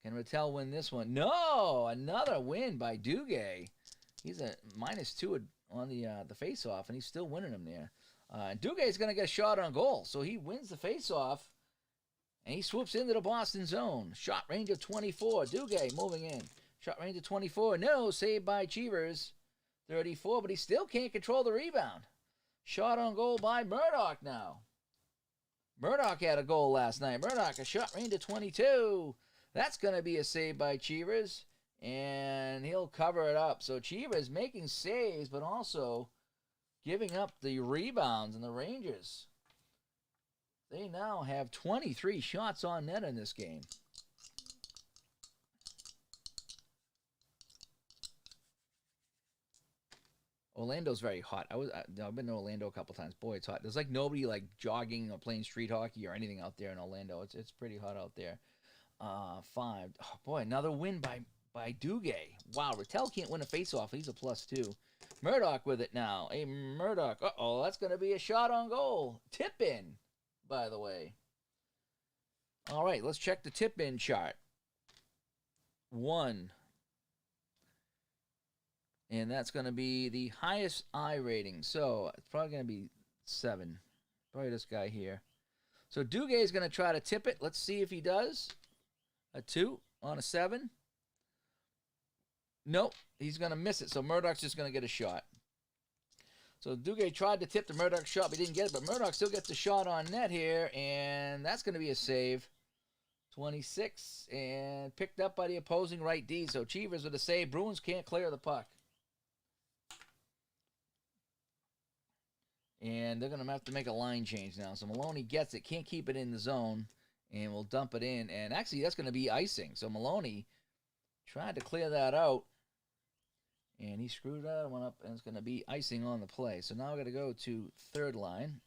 Can Rattel win this one? No! Another win by Duguay. He's a -2 on the face-off, and he's still winning them there. Dugay's going to get a shot on goal, so he wins the face-off, and he swoops into the Boston zone. Shot range of 24. Duguay moving in. Shot range of 24. No, saved by Cheevers. 34, but he still can't control the rebound. Shot on goal by Murdoch now. Murdoch had a goal last night. Murdoch, a shot range of 22. That's going to be a save by Cheevers, and he'll cover it up. So Cheevers making saves, but also giving up the rebounds, and the Rangers, they now have 23 shots on net in this game. Orlando's very hot. I've been to Orlando a couple times. Boy, it's hot. There's like nobody like jogging or playing street hockey or anything out there in Orlando. It's pretty hot out there. 5. Oh, boy, another win by Duguay. Wow, Rattel can't win a faceoff. He's a +2. Murdoch with it now. Hey, Murdoch. Uh-oh, that's going to be a shot on goal. Tip in, by the way. All right, let's check the tip in chart. 1. And that's going to be the highest I rating. So it's probably going to be 7. Probably this guy here. So Duguay is going to try to tip it. Let's see if he does. A 2 on a 7. Nope, he's going to miss it. So Murdoch's just going to get a shot. So Duguay tried to tip the Murdoch shot, but he didn't get it. But Murdoch still gets a shot on net here, and that's going to be a save. 26, and picked up by the opposing right D. So Cheevers with a save. Bruins can't clear the puck. And they're going to have to make a line change now. So Maloney gets it, can't keep it in the zone, and will dump it in. And actually, that's going to be icing. So Maloney tried to clear that out, and he screwed that one up, and it's going to be icing on the play. So now we're going to go to third line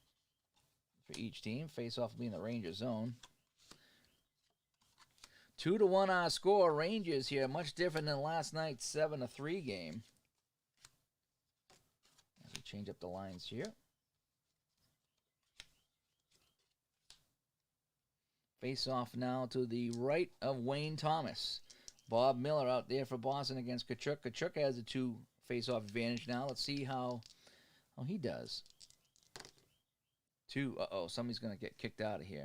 for each team. Face-off will be in the Rangers zone. 2-1 our score. Rangers here, much different than last night's 7-3 game. As we change up the lines here. Face off now to the right of Wayne Thomas. Bob Miller out there for Boston against Tkachuk. Tkachuk has a 2 face-off advantage now. Let's see how he does. 2. Uh-oh, somebody's going to get kicked out of here.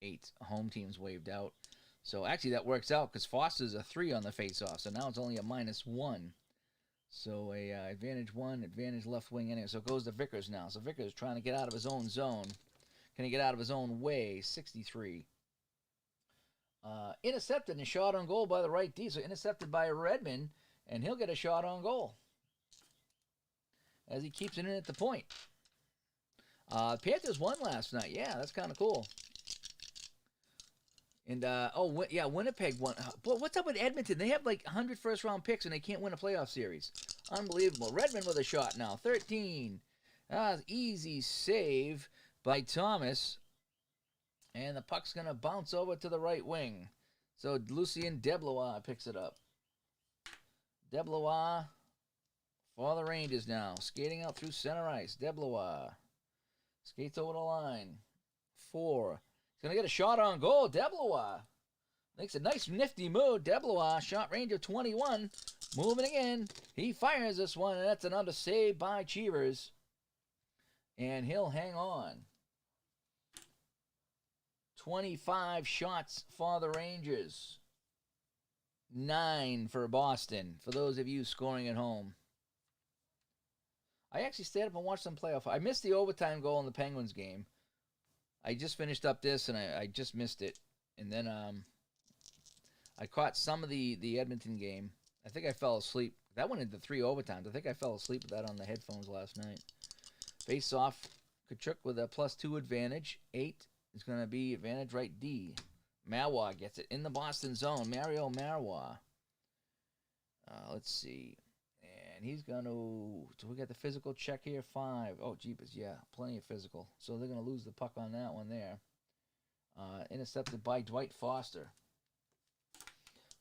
8. Home team's waved out. So actually that works out because Foster's a 3 on the face-off. So now it's only a -1. So a advantage 1, advantage left wing anyway. So it goes to Vickers now. So Vickers trying to get out of his own zone. Can he get out of his own way? 63. Intercepted and shot on goal by the right D. So intercepted by Redmond, and he'll get a shot on goal as he keeps it in at the point. Panthers won last night. Yeah, that's kind of cool. And, Winnipeg won. Boy, what's up with Edmonton? They have like 100 first-round picks, and they can't win a playoff series. Unbelievable. Redmond with a shot now. 13. Easy save by Thomas. And the puck's going to bounce over to the right wing. So Lucien Deblois picks it up. DeBlois for the Rangers now. Skating out through center ice. DeBlois skates over the line. 4. He's going to get a shot on goal. DeBlois makes a nice nifty move. DeBlois, shot range of 21. Moving again. He fires this one, and that's another save by Cheevers. And he'll hang on. 25 shots for the Rangers. 9 for Boston, for those of you scoring at home. I actually stayed up and watched some playoff. I missed the overtime goal in the Penguins game. I just finished up this, and I just missed it. And then I caught some of the Edmonton game. I think I fell asleep. That went into 3 overtimes. I think I fell asleep with that on the headphones last night. Face off, Kachuk with a +2 advantage. 8 is going to be advantage right D. Marois gets it in the Boston zone. Mario Marois. Let's see. And he's going to... So we got the physical check here. 5. Oh, jeepers. Yeah, plenty of physical. So they're going to lose the puck on that one there. Intercepted by Dwight Foster.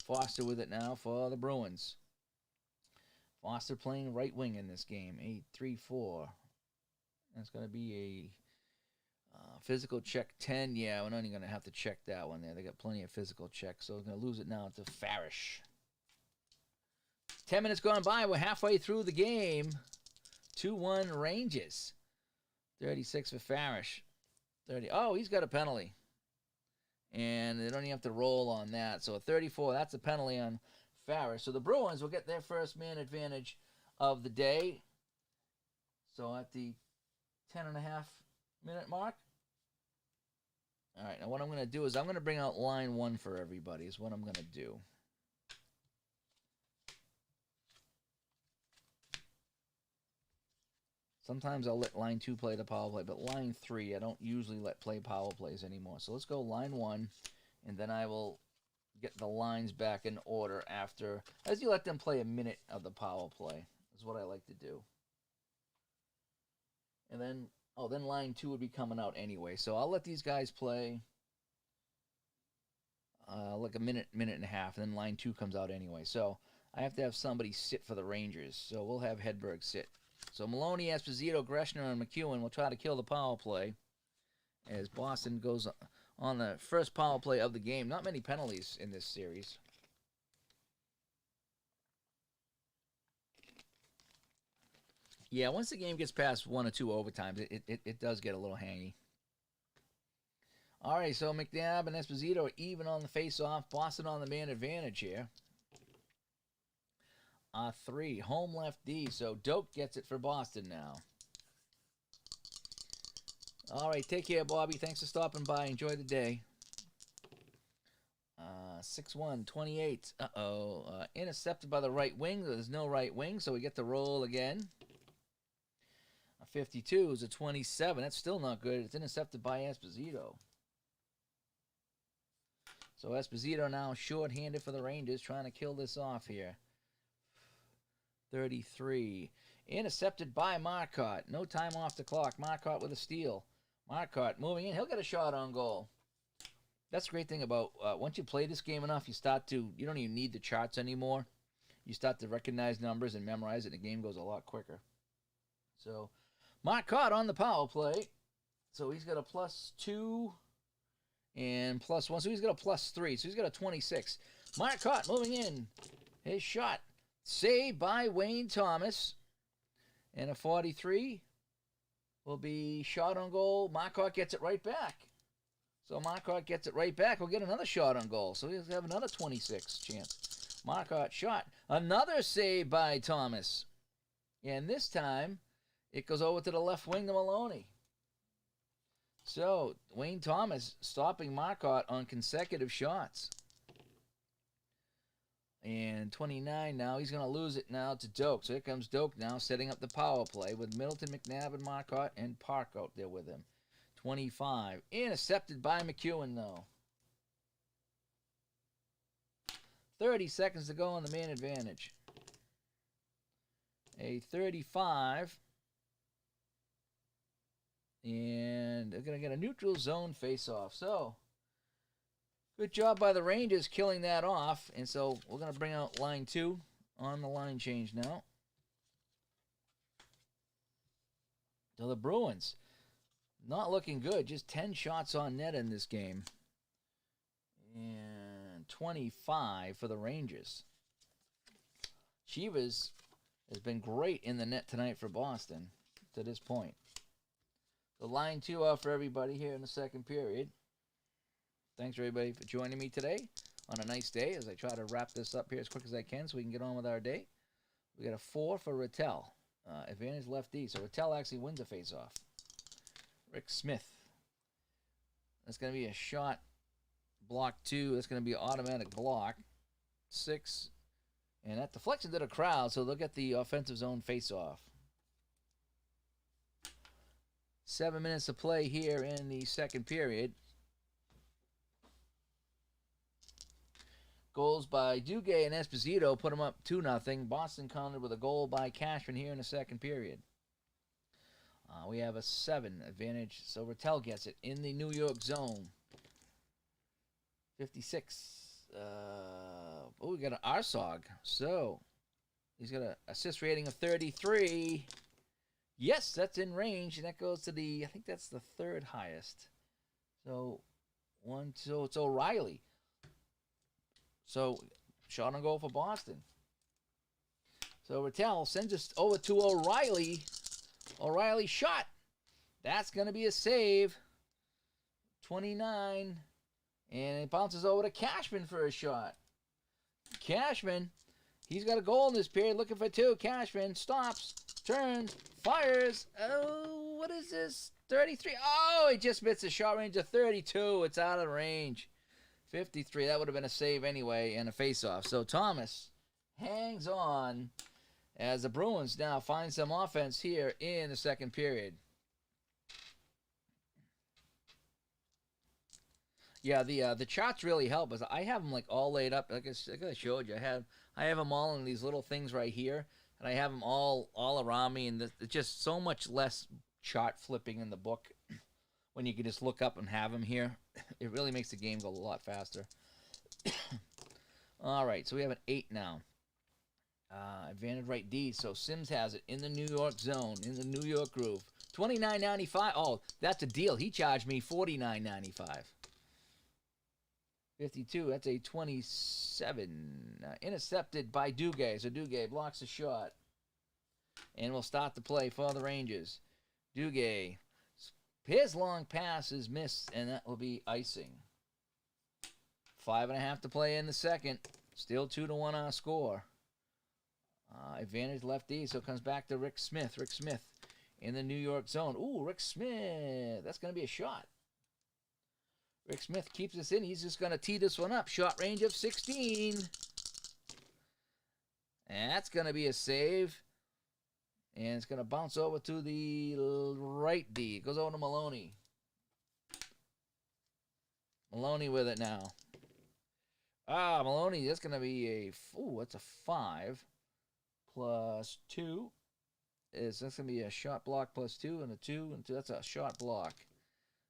Foster with it now for the Bruins. Foster playing right wing in this game. 8-3-4. That's going to be a physical check 10. Yeah, we're not even going to have to check that one there. They got plenty of physical checks. So we're going to lose it now to Farish. 10 minutes gone by. We're halfway through the game. 2-1 Rangers. 36 for Farish. 30. Oh, he's got a penalty. And they don't even have to roll on that. So a 34, that's a penalty on Farish. So the Bruins will get their first man advantage of the day. So at the 10.5-minute mark. All right, now what I'm going to do is I'm going to bring out line 1 for everybody is what I'm going to do. Sometimes I'll let line 2 play the power play, but line 3, I don't usually let play power plays anymore. So let's go line 1, and then I will get the lines back in order after, as you let them play a minute of the power play, is what I like to do. And then, then line 2 would be coming out anyway. So I'll let these guys play like a minute and a half, and then line 2 comes out anyway. So I have to have somebody sit for the Rangers. So we'll have Hedberg sit. So Maloney, Esposito, Greshner, and McEwen will try to kill the power play as Boston goes on the first power play of the game. Not many penalties in this series. Yeah, once the game gets past 1 or 2 overtimes, it does get a little hangy. All right, so McNabb and Esposito are even on the face-off. Boston on the man advantage here. 3, home left D, so Doak gets it for Boston now. All right, take care, Bobby. Thanks for stopping by. Enjoy the day. 6-1, 28. Intercepted by the right wing. There's no right wing, so we get the roll again. 52 is a 27. That's still not good. It's intercepted by Esposito. So Esposito now short-handed for the Rangers, trying to kill this off here. 33. Intercepted by Marcotte. No time off the clock. Marcotte with a steal. Marcotte moving in. He'll get a shot on goal. That's the great thing about once you play this game enough, you don't even need the charts anymore. You start to recognize numbers and memorize it, and the game goes a lot quicker. So Marcotte on the power play. So he's got a +2 and +1. So he's got a +3. So he's got a 26. Marcotte moving in. His shot. Saved by Wayne Thomas. And a 43 will be shot on goal. Marcotte gets it right back. So Marcotte gets it right back. We'll get another shot on goal. So he'll have another 26 chance. Marcotte shot. Another save by Thomas. And this time, it goes over to the left wing to Maloney. So Wayne Thomas stopping Marcotte on consecutive shots. And 29 now. He's going to lose it now to Doak. So here comes Doak now setting up the power play with Middleton, McNabb, and Marcotte, and Park out there with him. 25. Intercepted by McEwen, though. 30 seconds to go on the man advantage. A 35. And they're going to get a neutral zone face-off. So, good job by the Rangers killing that off. And so, we're going to bring out line 2 on the line change now. So the Bruins, not looking good. Just 10 shots on net in this game. And 25 for the Rangers. Chivas has been great in the net tonight for Boston to this point. The line 2 out for everybody here in the second period. Thanks, everybody, for joining me today on a nice day as I try to wrap this up here as quick as I can so we can get on with our day. We got a 4 for Rattel. Advantage lefty. So Rattel actually wins a face-off. Rick Smith. That's going to be a shot. Block 2. That's going to be an automatic block. 6. And that deflection to the crowd, so they'll get the offensive zone face-off. 7 minutes to play here in the second period. Goals by Duguay and Esposito put them up 2-0. Boston countered with a goal by Cashman here in the second period. We have a 7 advantage, so Rattel gets it in the New York zone. 56. We got an Arsog. So, he's got an assist rating of 33. Yes, that's in range, and that goes to I think that's the third highest. So, it's O'Reilly. So, shot on goal for Boston. So, Rattel sends us over to O'Reilly. O'Reilly shot. That's going to be a save. 29. And it bounces over to Cashman for a shot. Cashman, he's got a goal in this period. Looking for 2. Cashman stops, turns, fires. Oh, what is this? 33. Oh, he just missed a shot range of 32. It's out of range. 53. That would have been a save anyway and a face-off. So Thomas hangs on as the Bruins now find some offense here in the second period. Yeah, the charts really help. As I have them like all laid up, like I showed you. I have them all in these little things right here, and I have them all around me. And it's just so much less chart flipping in the book when you can just look up and have them here. It really makes the game go a lot faster. All right, so we have an 8 now. Advantage right D. So Sims has it in the New York zone, in the New York groove. $29.95. Oh, that's a deal. He charged me $49.95. 52, that's a 27. Intercepted by Duguay. So Duguay blocks a shot. And we'll start the play for the Rangers. Duguay. His long pass is missed, and that will be icing. 5.5 to play in the second. Still 2-1 our score. Advantage lefty, so it comes back to Rick Smith. Rick Smith in the New York zone. Ooh, Rick Smith. That's going to be a shot. Rick Smith keeps us in. He's just going to tee this one up. Shot range of 16. And that's going to be a save. And it's going to bounce over to the right D. It goes over to Maloney. Maloney with it now. Maloney, that's going to be that's a 5 plus 2. That's going to be a shot block plus 2 and a 2 and 2. That's a shot block.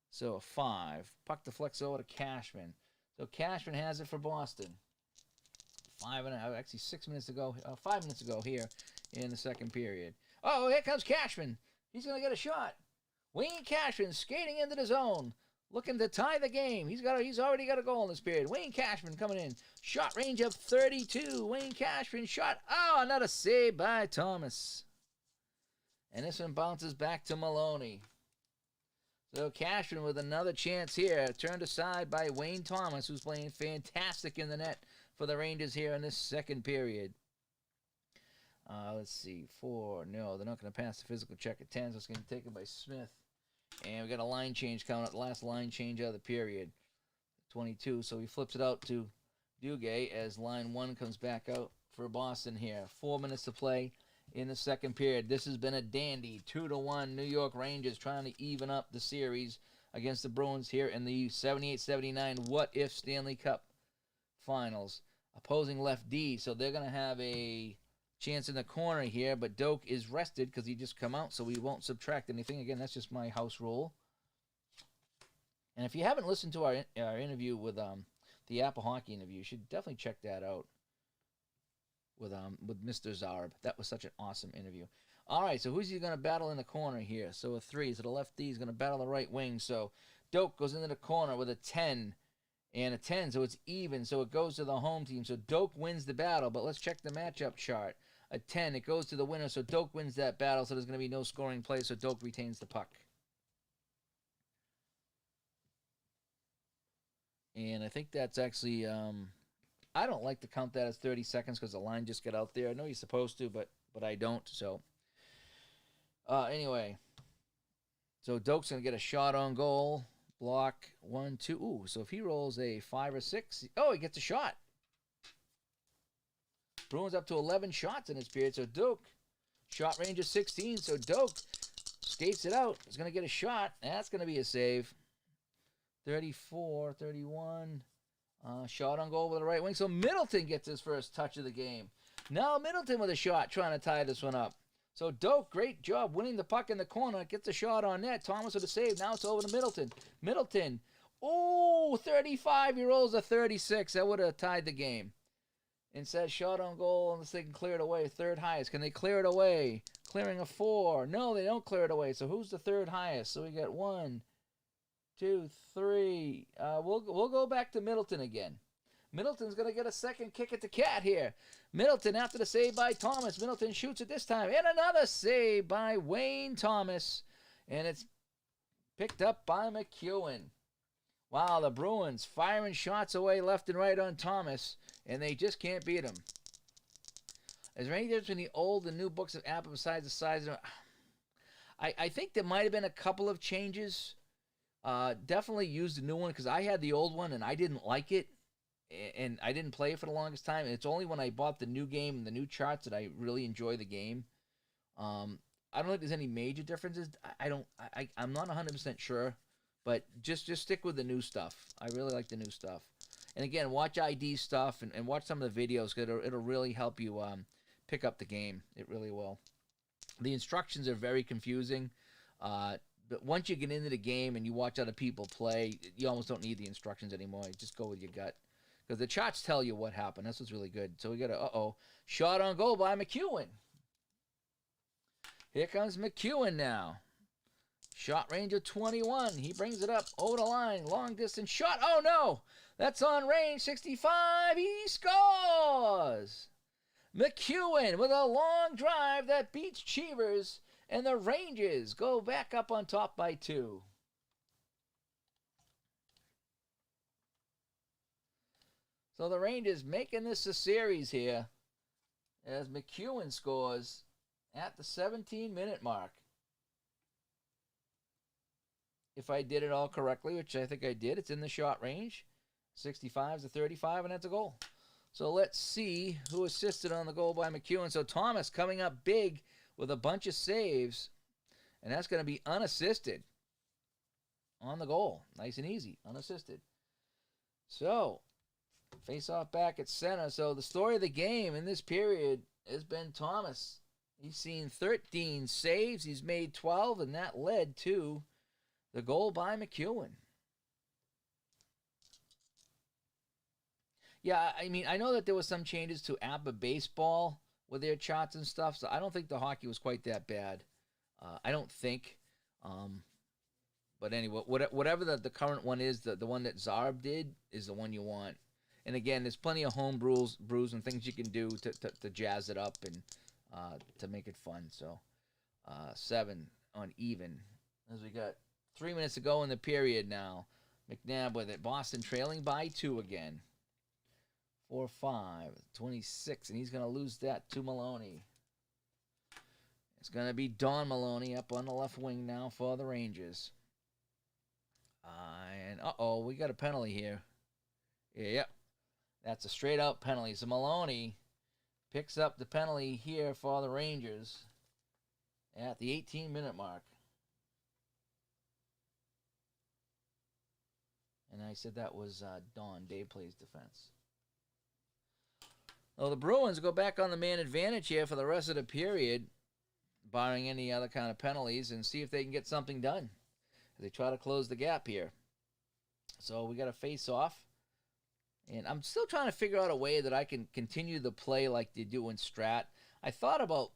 So a 5. Puck deflects over to Cashman. So Cashman has it for Boston. 6 minutes ago. 5 minutes ago here in the second period. Oh, here comes Cashman. He's going to get a shot. Wayne Cashman skating into the zone. Looking to tie the game. He's already got a goal in this period. Wayne Cashman coming in. Shot range of 32. Wayne Cashman shot. Oh, another save by Thomas. And this one bounces back to Maloney. So Cashman with another chance here. Turned aside by Wayne Thomas, who's playing fantastic in the net for the Rangers here in this second period. Let's see. 4. No, they're not going to pass the physical check at 10, so it's going to be taken by Smith. And we got a line change coming up. The last line change of the period. 22. So he flips it out to Duguay as line 1 comes back out for Boston here. 4 minutes to play in the second period. This has been a dandy. 2-1 New York Rangers trying to even up the series against the Bruins here in the 78-79 What If Stanley Cup Finals. Opposing left D, so they're going to have a chance in the corner here, but Doak is rested because he just come out, so we won't subtract anything. Again, that's just my house rule. And if you haven't listened to our interview with the APBA Hockey interview, you should definitely check that out with Mr. Zarb. That was such an awesome interview. All right, so who's he going to battle in the corner here? So a 3. So the lefty is going to battle the right wing. So Doak goes into the corner with a 10 and a 10, so it's even. So it goes to the home team. So Doak wins the battle, but let's check the matchup chart. A 10, it goes to the winner, so Doak wins that battle, so there's going to be no scoring play, so Doak retains the puck. And I think that's actually, I don't like to count that as 30 seconds because the line just got out there. I know you're supposed to, but I don't, so. Anyway, so Doak's going to get a shot on goal. Block 1, 2. Ooh, so if he rolls a 5 or 6, oh, he gets a shot. Bruins up to 11 shots in this period. So Doak, shot range of 16. So Doak skates it out. He's going to get a shot. That's going to be a save. 34, 31. Shot on goal with the right wing. So Middleton gets his first touch of the game. Now Middleton with a shot trying to tie this one up. So Doak, great job winning the puck in the corner. Gets a shot on net. Thomas with a save. Now it's over to Middleton. Middleton. Oh, 35. He rolls a 36. That would have tied the game. Instead, shot on goal, unless they can clear it away. Third highest. Can they clear it away? Clearing a 4. No, they don't clear it away. So who's the third highest? So we got 1, 2, 3. We'll go back to Middleton again. Middleton's going to get a second kick at the cat here. Middleton after the save by Thomas. Middleton shoots it this time. And another save by Wayne Thomas. And it's picked up by McEwen. Wow, the Bruins firing shots away left and right on Thomas. And they just can't beat him. Is there any difference between the old and new books of APBA besides the size of... I think there might have been a couple of changes. Definitely used the new one because I had the old one and I didn't like it. And I didn't play it for the longest time. And it's only when I bought the new game and the new charts that I really enjoy the game. I don't think there's any major differences. I'm not 100% sure. But just stick with the new stuff. I really like the new stuff. And again, watch ID stuff and watch some of the videos because it'll really help you pick up the game. It really will. The instructions are very confusing. But once you get into the game and you watch other people play, you almost don't need the instructions anymore. You just go with your gut. Because the charts tell you what happened. That's what's really good. So we got a, shot on goal by McEwen. Here comes McEwen now. Shot range of 21. He brings it up over the line. Long distance shot. Oh, no. That's on range 65. He scores. McEwen with a long drive that beats Cheevers. And the Rangers go back up on top by 2. So the Rangers making this a series here as McEwen scores at the 17-minute mark. If I did it all correctly, which I think I did, it's in the shot range. 65 to 35, and that's a goal. So let's see who assisted on the goal by McEwen. So Thomas coming up big with a bunch of saves, and that's going to be unassisted on the goal. Nice and easy, unassisted. So, face-off back at center. So the story of the game in this period has been Thomas. He's seen 13 saves. He's made 12, and that led to the goal by McEwen. Yeah, I mean, I know that there was some changes to APBA baseball with their charts and stuff, so I don't think the hockey was quite that bad. I don't think. But anyway, whatever the current one is, the one that Zarb did is the one you want. And again, there's plenty of home brews and things you can do to jazz it up and to make it fun. So 7 on even as we got 3 minutes to go in the period now. McNabb with it. Boston trailing by 2 again. 4-5, 26, and he's going to lose that to Maloney. It's going to be Don Maloney up on the left wing now for the Rangers. And we got a penalty here. Yep, that's a straight-out penalty. So Maloney picks up the penalty here for the Rangers at the 18-minute mark. And I said that was Don. Dave plays defense. Well, the Bruins go back on the man advantage here for the rest of the period, barring any other kind of penalties, and see if they can get something done. They try to close the gap here. So we got a face-off. And I'm still trying to figure out a way that I can continue the play like they do in Strat. I thought about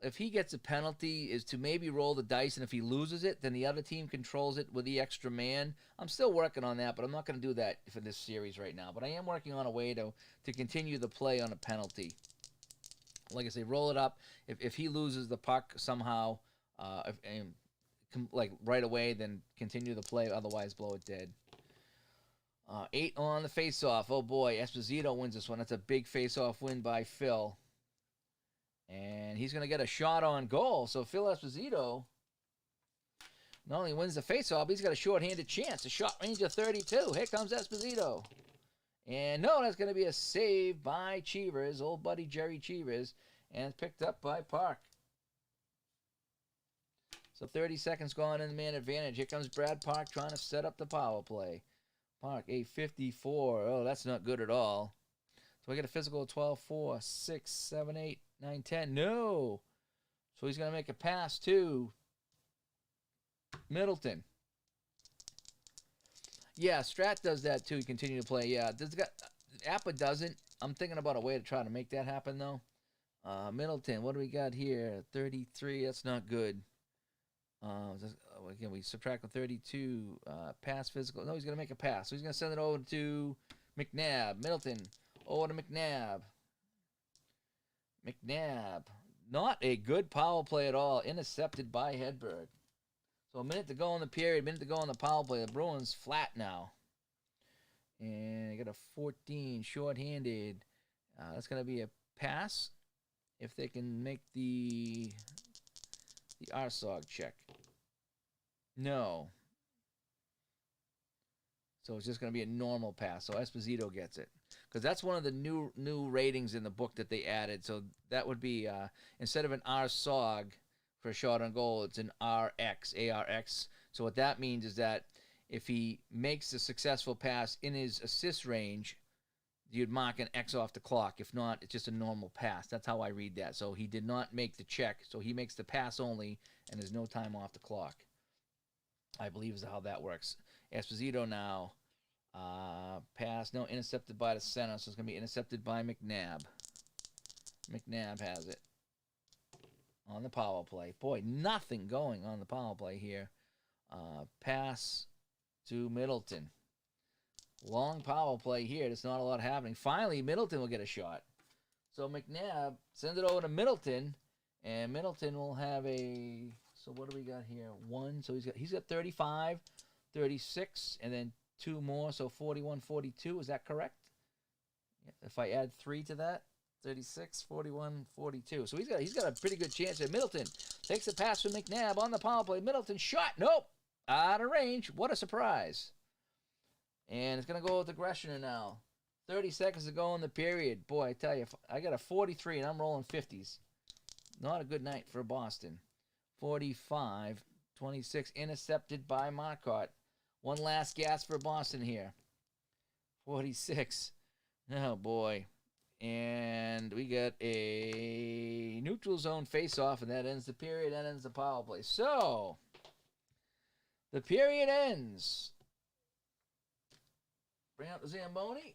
if he gets a penalty is to maybe roll the dice, and if he loses it, then the other team controls it with the extra man. I'm still working on that, but I'm not going to do that for this series right now. But I am working on a way to continue the play on a penalty. Like I say, roll it up. If he loses the puck somehow, like right away, then continue the play. Otherwise, blow it dead. 8 on the faceoff. Oh boy, Esposito wins this one. That's a big faceoff win by Phil. And he's going to get a shot on goal. So Phil Esposito not only wins the faceoff, but he's got a short-handed chance. A shot range of 32. Here comes Esposito. And no, that's going to be a save by Cheevers, old buddy Jerry Cheevers. And it's picked up by Park. So 30 seconds gone in the man advantage. Here comes Brad Park trying to set up the power play. Park, a 54. Oh, that's not good at all. So we get a physical 12, 4, 6, 7, 8, 9, 10. No. So he's going to make a pass to Middleton. Yeah, Strat does that too. He continue to play. Yeah, APBA doesn't. I'm thinking about a way to try to make that happen though. Middleton, what do we got here? 33. That's not good. Again, we subtract the 32. Pass physical. No, he's going to make a pass. So he's going to send it over to McNabb. Middleton over to McNabb. McNabb. Not a good power play at all. Intercepted by Hedberg. So a minute to go in the period. Minute to go in the power play. The Bruins flat now. And they got a 14 short-handed. That's going to be a pass. If they can make the Arsog check. No. So it's just going to be a normal pass. So Esposito gets it. Because that's one of the new ratings in the book that they added. So that would be, instead of an Arsog for a shot on goal, it's an RX, ARX. So what that means is that if he makes a successful pass in his assist range, you'd mark an X off the clock. If not, it's just a normal pass. That's how I read that. So he did not make the check. So he makes the pass only, and there's no time off the clock. I believe is how that works. Esposito now. Pass. No, intercepted by the center. So it's going to be intercepted by McNabb. McNabb has it. On the power play. Boy, nothing going on the power play here. Pass to Middleton. Long power play here. There's not a lot happening. Finally, Middleton will get a shot. So McNabb sends it over to Middleton, and Middleton will have a. So what do we got here? 1. So he's got 35, 36, and then 2 more. So 41, 42. Is that correct? If I add 3 to that, 36, 41, 42. So he's got a pretty good chance here. Middleton takes the pass from McNabb on the power play. Middleton shot. Nope. Out of range. What a surprise. And it's going to go with the Greshner now. 30 seconds to go in the period. Boy, I tell you, I got a 43 and I'm rolling 50s. Not a good night for Boston. 45, 26, intercepted by Marcotte. One last gasp for Boston here. 46. Oh, boy. And we got a neutral zone face-off, and that ends the period. That ends the power play. So, the period ends. Bring out the Zamboni.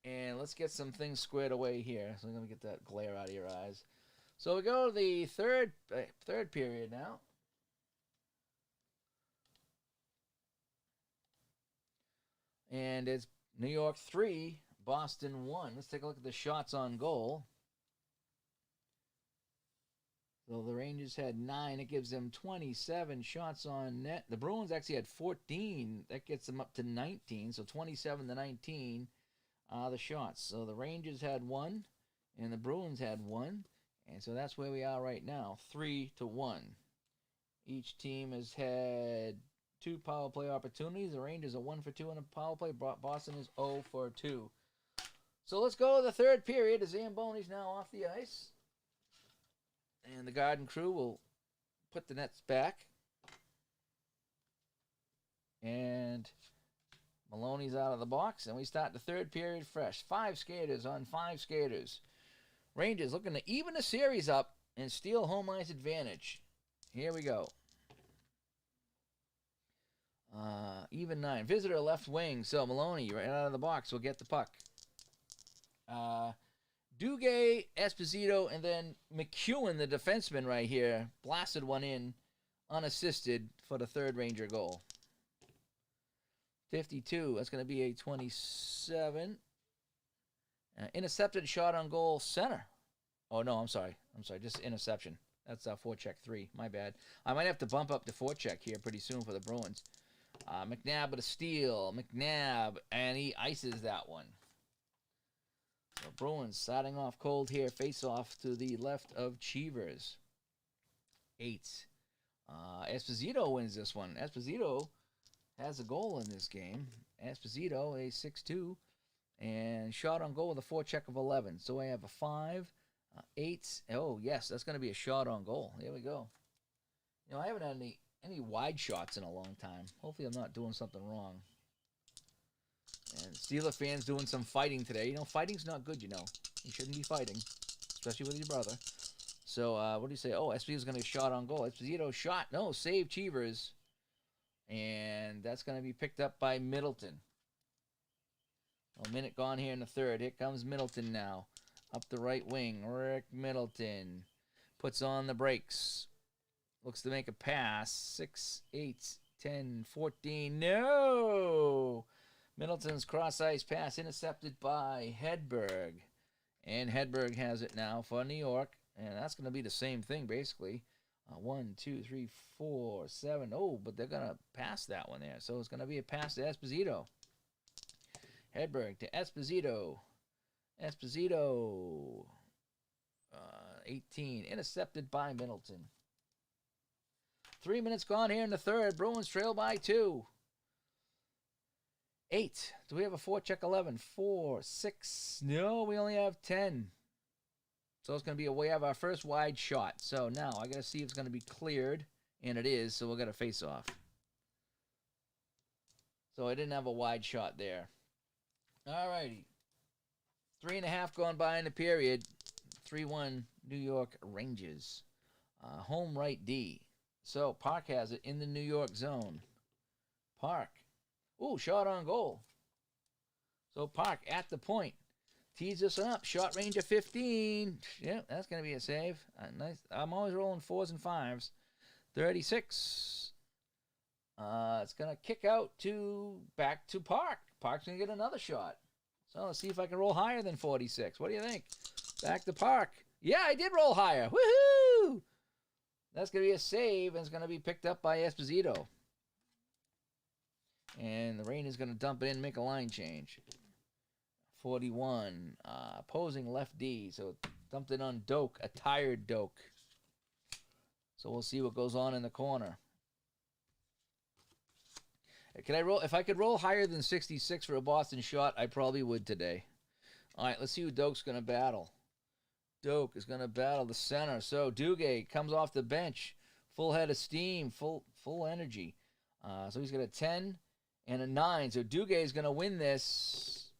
And let's get some things squared away here. So I'm going to get that glare out of your eyes. So we go to the third period now. And it's New York 3, Boston 1. Let's take a look at the shots on goal. So the Rangers had 9. It gives them 27 shots on net. The Bruins actually had 14. That gets them up to 19. So 27 to 19 the shots. So the Rangers had 1 and the Bruins had 1. And so that's where we are right now, 3-1. Each team has had 2 power play opportunities. The Rangers are 1 for 2 in a power play. Boston is 0 for 2. So let's go to the third period. The Zamboni's now off the ice. And the Garden crew will put the nets back. And Maloney's out of the box. And we start the third period fresh. 5 skaters on 5 skaters. Rangers looking to even the series up and steal home ice advantage. Here we go. Even 9. Visitor left wing. So Maloney right out of the box will get the puck. Duguay, Esposito, and then McEwen, the defenseman right here, blasted one in unassisted for the third Ranger goal. 52. That's going to be a 27. Intercepted shot on goal center. Oh, no, I'm sorry. Just interception. That's forecheck 3. My bad. I might have to bump up the forecheck here pretty soon for the Bruins. McNabb with a steal. McNabb, and he ices that one. So Bruins starting off cold here. Face off to the left of Cheevers. 8. Esposito wins this one. Esposito has a goal in this game. Esposito, a 6-2. And shot on goal with a forecheck of 11. So I have a 5, 8. Oh, yes, that's going to be a shot on goal. There we go. You know, I haven't had any wide shots in a long time. Hopefully I'm not doing something wrong. And Steeler fans doing some fighting today. You know, fighting's not good, you know. You shouldn't be fighting, especially with your brother. So, what do you say? Oh, Esposito's going to get shot on goal. Esposito shot. No, save Cheevers. And that's going to be picked up by Middleton. A minute gone here in the third. Here comes Middleton now. Up the right wing. Rick Middleton puts on the brakes. Looks to make a pass. 6, 8, 10, 14. No! Middleton's cross-ice pass intercepted by Hedberg. And Hedberg has it now for New York. And that's going to be the same thing, basically. 1, 2, 3, 4, 7. Oh, but they're going to pass that one there. So it's going to be a pass to Esposito. Hedberg to Esposito. Esposito. 18. Intercepted by Middleton. 3 minutes gone here in the third. Bruins trail by 2. 8. Do we have a forecheck 11? 4, 6. No, we only have 10. So it's going to be we have our first wide shot. So now I got to see if it's going to be cleared. And it is, so we'll get a face-off. So I didn't have a wide shot there. All righty. 3.5 gone by in the period. 3-1 New York Rangers. Home right D. So Park has it in the New York zone. Park. Ooh, shot on goal. So Park at the point. Tees us up. Shot range of 15. Yeah, that's going to be a save. Nice. I'm always rolling 4s and 5s. 36. It's going to kick out back to Park. Park's going to get another shot. So let's see if I can roll higher than 46. What do you think? Back to Park. Yeah, I did roll higher. Woohoo! That's going to be a save, and it's going to be picked up by Esposito. And the Rain is going to dump it in and make a line change. 41. Opposing left D. So dumped it on Doak, a tired Doak. So we'll see what goes on in the corner. Can I roll? If I could roll higher than 66 for a Boston shot, I probably would today. All right, let's see who Doak's going to battle. Doak is going to battle the center. So Duguay comes off the bench. Full head of steam, full energy. So he's got a 10 and a 9. So Duguay is going to win this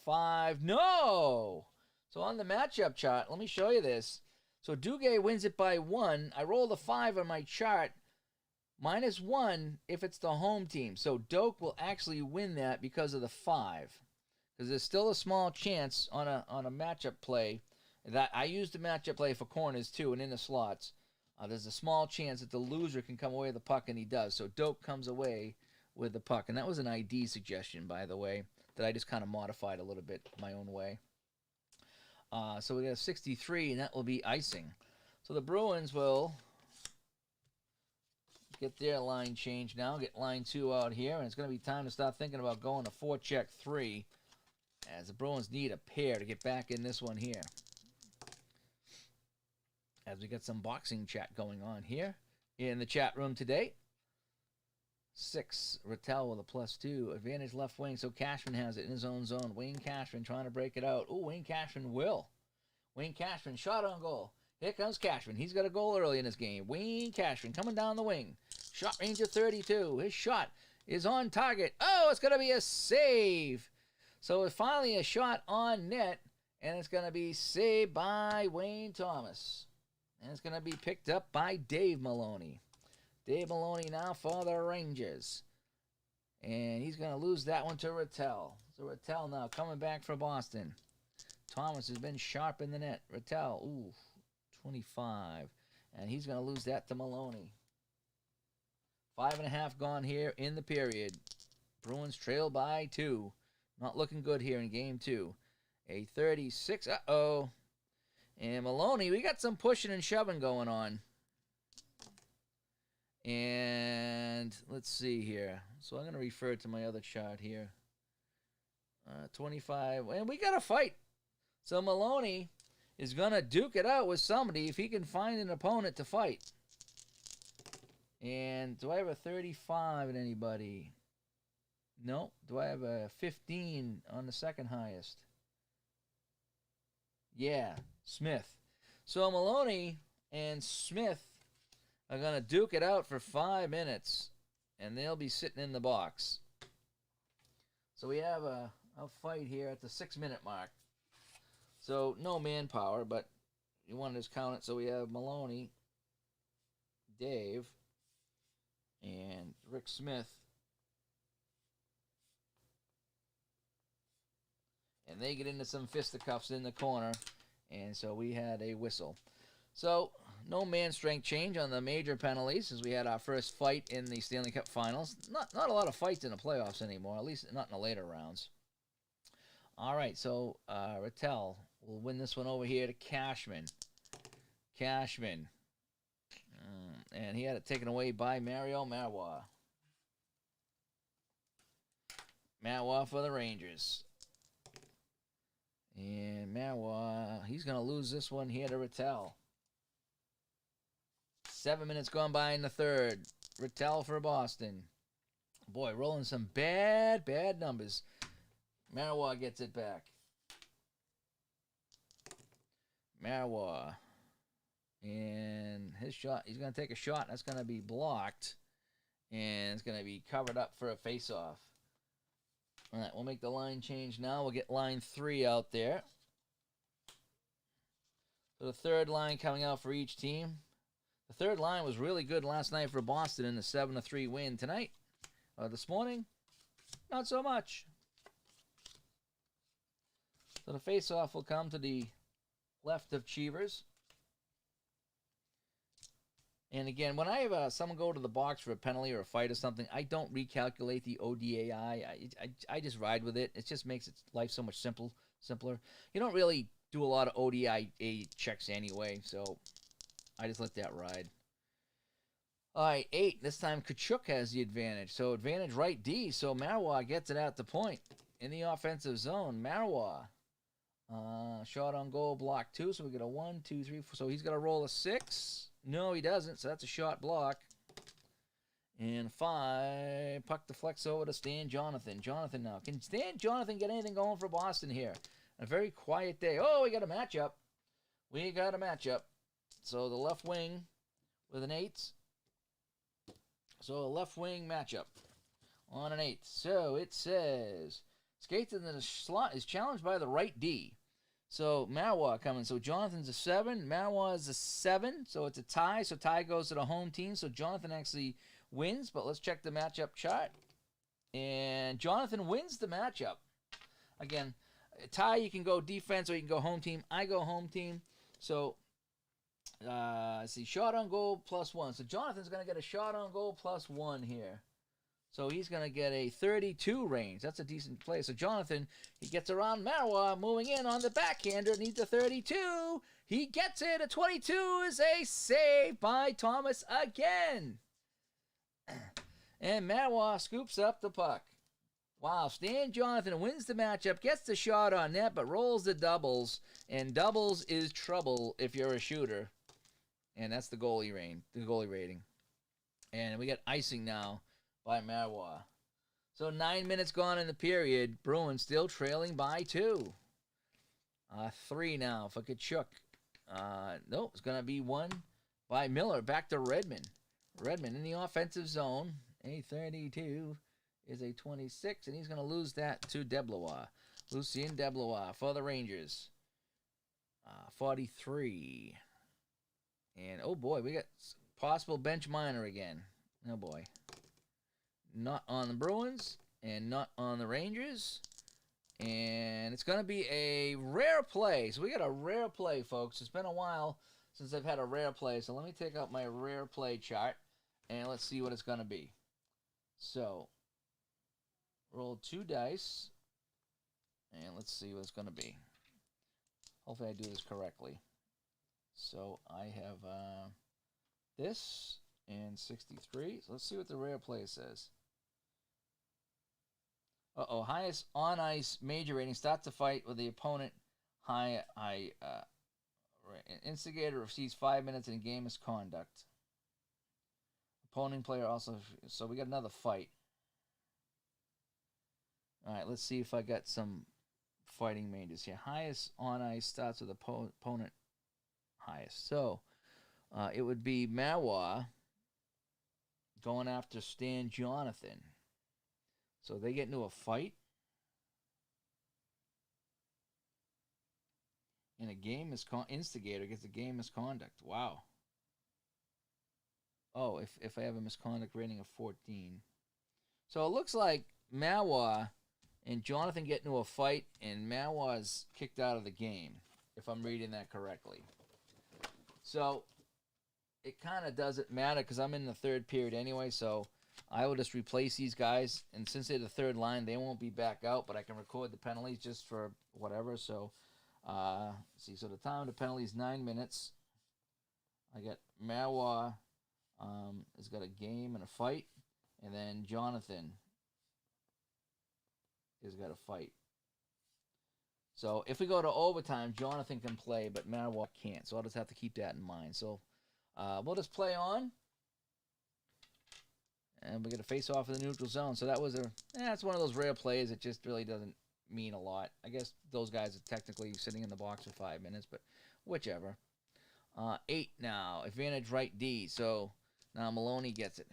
5. No! So on the matchup chart, let me show you this. So Duguay wins it by 1. I rolled a 5 on my chart. -1 if it's the home team. So Doak will actually win that because of the 5. Because there's still a small chance on a matchup play. That I use the matchup play for corners too and in the slots. There's a small chance that the loser can come away with the puck, and he does. So Doak comes away with the puck. And that was an ID suggestion, by the way, that I just kind of modified a little bit my own way. So we got a 63, and that will be icing. So the Bruins will get their line change now. Get line 2 out here, and it's going to be time to start thinking about going to forecheck 3, as the Bruins need a pair to get back in this one here. As we get some boxing chat going on here in the chat room today. 6, Rattel with a +2. Advantage left wing, so Cashman has it in his own zone. Wayne Cashman trying to break it out. Oh, Wayne Cashman will. Wayne Cashman shot on goal. Here comes Cashman. He's got a goal early in this game. Wayne Cashman coming down the wing. Shot range of 32. His shot is on target. Oh, it's going to be a save. So it's finally a shot on net, and it's going to be saved by Wayne Thomas. And it's going to be picked up by Dave Maloney. Dave Maloney now for the Rangers. And he's going to lose that one to Rattel. So Rattel now coming back for Boston. Thomas has been sharp in the net. Rattel, ooh, 25. And he's going to lose that to Maloney. 5.5 gone here in the period. Bruins trail by 2. Not looking good here in game 2. A 36. Uh-oh. And Maloney, we got some pushing and shoving going on. And let's see here. So I'm going to refer to my other chart here. 25. And we got to fight. So Maloney is going to duke it out with somebody if he can find an opponent to fight. And do I have a 35 in anybody? No. Do I have a 15 on the second highest? Yeah, Smith. So Maloney and Smith are going to duke it out for 5 minutes, and they'll be sitting in the box. So we have a fight here at the 6-minute mark. So no manpower, but you want to just count it. So we have Maloney, Dave, and Rick Smith. And they get into some fisticuffs in the corner. And so we had a whistle. So no man strength change on the major penalties as we had our first fight in the Stanley Cup Finals. Not a lot of fights in the playoffs anymore, at least not in the later rounds. All right, so Rattel will win this one over here to Cashman. Cashman. And he had it taken away by Mario Marois. Marois for the Rangers. And Marois, he's going to lose this one here to Rattel. 7 minutes gone by in the third. Rattel for Boston. Boy, rolling some bad numbers. Marois gets it back. Marois. And his shot, he's going to take a shot. That's going to be blocked. And it's going to be covered up for a face-off. All right, we'll make the line change now. We'll get line 3 out there. So the third line coming out for each team. The third line was really good last night for Boston in the 7-3 win. Tonight, this morning, not so much. So the face-off will come to the left of Cheevers. And again, when I have someone go to the box for a penalty or a fight or something, I don't recalculate the ODAI. I just ride with it. It just makes life so much simpler. You don't really do a lot of ODI checks anyway, so I just let that ride. All right, 8. This time Kachuk has the advantage. So advantage right D. So Marois gets it at the point in the offensive zone. Marois. Shot on goal, block 2. So we get a 1, 2, 3, 4. So he's got to roll a 6. No, he doesn't. So that's a shot block. And 5. Puck deflects over to Stan Jonathan. Jonathan now. Can Stan Jonathan get anything going for Boston here? A very quiet day. Oh, we got a matchup. We got a matchup. So the left wing with an 8. So a left wing matchup on an 8. So it says skates in the slot is challenged by the right D. So Marois coming. So Jonathan's a 7. Marois is a 7. So it's a tie. So tie goes to the home team. So Jonathan actually wins. But let's check the matchup chart. And Jonathan wins the matchup. Again, a tie, you can go defense or you can go home team. I go home team. So let's see, shot on goal +1. So Jonathan's going to get a shot on goal +1 here. So he's going to get a 32 range. That's a decent play. So Jonathan, he gets around Marois, moving in on the backhander, needs a 32. He gets it. A 22 is a save by Thomas again. And Marois scoops up the puck. Wow, Stan Jonathan wins the matchup, gets the shot on net, but rolls the doubles. And doubles is trouble if you're a shooter. And that's the goalie rating. And we got icing now by Marois. So 9 minutes gone in the period. Bruins still trailing by 2. 3 now for Kachuk. Nope, it's going to be 1 by Miller. Back to Redmond. Redmond in the offensive zone. A 32 is a 26, and he's going to lose that to Deblois. Lucien Deblois for the Rangers. 43. And, oh boy, we got possible bench minor again. Oh boy. not on the Bruins, and not on the Rangers. And it's going to be a rare play. So we got a rare play, folks. It's been a while since I've had a rare play. So let me take out my rare play chart, and let's see what it's going to be. So roll 2 dice, and let's see what it's going to be. Hopefully I do this correctly. So I have this and 63. So let's see what the rare play says. Highest on-ice major rating. Starts the fight with the opponent. Instigator receives 5 minutes in game misconduct. Opposing player also. So we got another fight. All right, let's see if I got some fighting majors here. Highest on-ice starts with opponent highest. So it would be Mawa going after Stan Jonathan. So they get into a fight. And a game instigator gets a game misconduct. Wow. Oh, if I have a misconduct rating of 14. So it looks like Mawa and Jonathan get into a fight, and Mawa's kicked out of the game, if I'm reading that correctly. So it kind of doesn't matter because I'm in the third period anyway, so I will just replace these guys. And since they're the third line, they won't be back out, but I can record the penalties just for whatever. So, so the time of the penalty is 9 minutes. I got Mawa has got a game and a fight, and then Jonathan has got a fight. So if we go to overtime, Jonathan can play, but Mawa can't. So I'll just have to keep that in mind. So we'll just play on. And we get a face-off in the neutral zone. So that was it's one of those rare plays that just really doesn't mean a lot. I guess those guys are technically sitting in the box for 5 minutes, but whichever. 8 now. Advantage right D. So now Maloney gets it.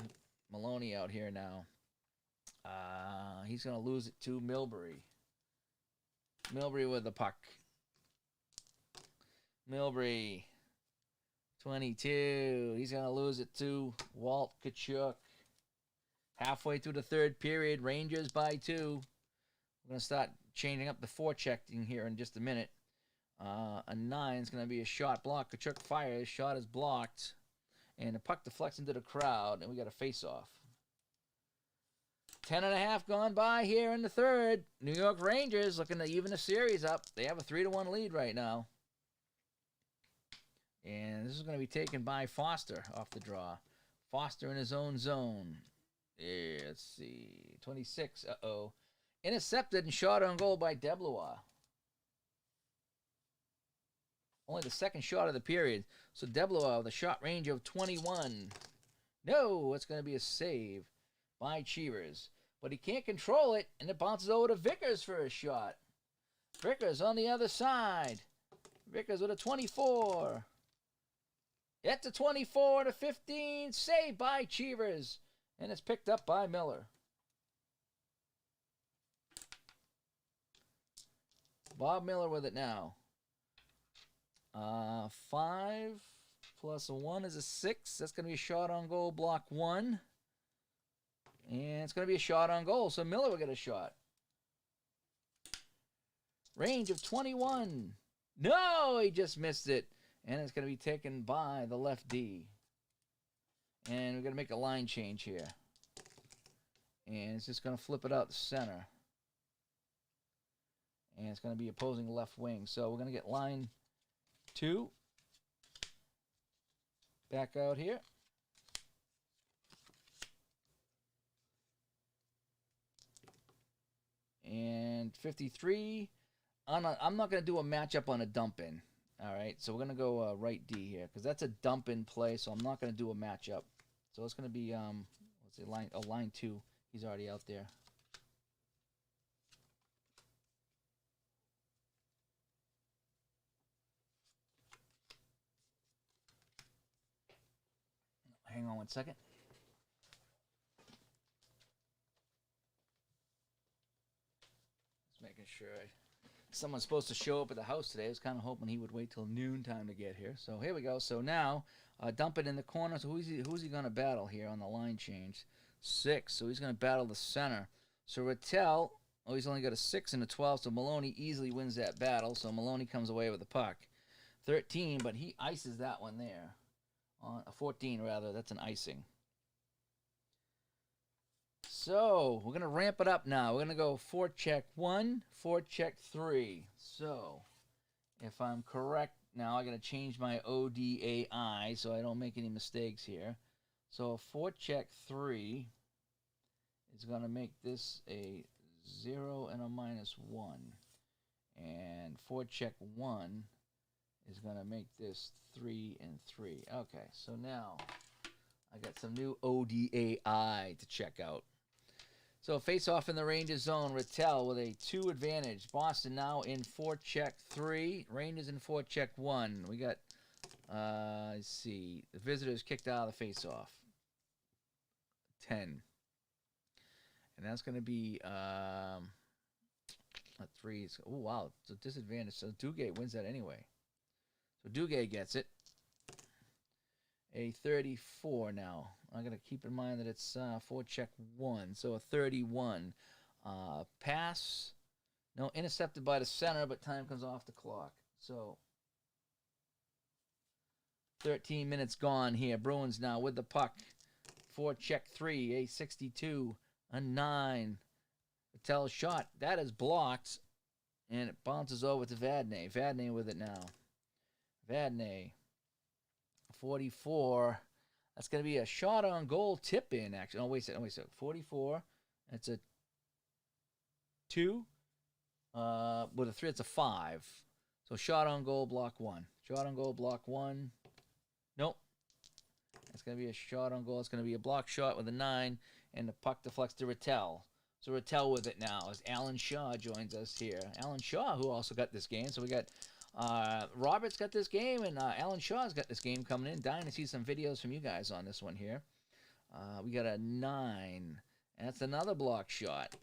Maloney out here now. He's going to lose it to Milbury. Milbury with the puck. Milbury. 22. He's going to lose it to Walt Tkachuk. Halfway through the third period, Rangers by 2. We're going to start changing up the forechecking here in just a minute. A 9 is going to be a shot block. Tkachuk fires. Shot is blocked. And the puck deflects into the crowd, and we got a face-off. 10.5 gone by here in the third. New York Rangers looking to even the series up. They have a 3-1 lead right now. And this is going to be taken by Foster off the draw. Foster in his own zone. Yeah, let's see. 26. Intercepted and shot on goal by Deblois. Only the second shot of the period. So Deblois with a shot range of 21. No, it's going to be a save by Cheevers. But he can't control it, and it bounces over to Vickers for a shot. Vickers on the other side. Vickers with a 24. It's a 24 to 15. Saved by Cheevers. And it's picked up by Miller. Bob Miller with it now. 5 plus a 1 is a 6. That's going to be a shot on goal, block 1. And it's going to be a shot on goal, so Miller will get a shot. Range of 21. No, he just missed it. And it's going to be taken by the left D. And we're going to make a line change here. And it's just going to flip it out the center. And it's going to be opposing left wing. So we're going to get line 2 back out here. And 53. I'm not going to do a matchup on a dump in. All right, so we're going to go right D here because that's a dump in play, so I'm not going to do a matchup. So it's going to be, let's see, line 2. He's already out there. Hang on one second. Just making sure someone's supposed to show up at the house today. I was kind of hoping he would wait till noon time to get here. So here we go. So now dump it in the corner. So who's he going to battle here on the line change? 6. So he's going to battle the center. So Rattel, oh, he's only got a 6 and a 12, so Maloney easily wins that battle. So Maloney comes away with the puck. 13, but he ices that one there. 14, rather. That's an icing. So we're going to ramp it up now. We're going to go forecheck 1, forecheck 3. So if I'm correct now, I'm going to change my ODAI so I don't make any mistakes here. So forecheck 3 is going to make this a 0 and a -1. And forecheck 1 is going to make this 3 and 3. Okay, so now I got some new ODAI to check out. So face off in the Rangers zone. Rattel with a 2 advantage. Boston now in forecheck 3. Rangers in forecheck 1. We got, let's see, the visitors kicked out of the face off. 10. And that's going to be a 3. Oh, wow. It's a disadvantage. So Duguay wins that anyway. So Duguay gets it. A 34 now. I'm going to keep in mind that it's forecheck 1. So a 31. Pass. No, intercepted by the center, but time comes off the clock. So 13 minutes gone here. Bruins now with the puck. Forecheck 3. A 62. A 9. Rattel shot. That is blocked. And it bounces over to Vadnais. Vadnais with it now. Vadnais. 44. That's going to be a shot on goal tip in, actually. Oh, wait a second. 44. That's a 2. With a 3, it's a 5. So shot on goal, block 1. Shot on goal, block 1. Nope. That's going to be a shot on goal. It's going to be a block shot with a 9. And the puck deflects to Rattel. So Rattel with it now as Alan Shaw joins us here. Alan Shaw, who also got this game. So we got Robert's got this game, and Alan Shaw's got this game coming in. Dying to see some videos from you guys on this one here. We got a 9. And that's another block shot.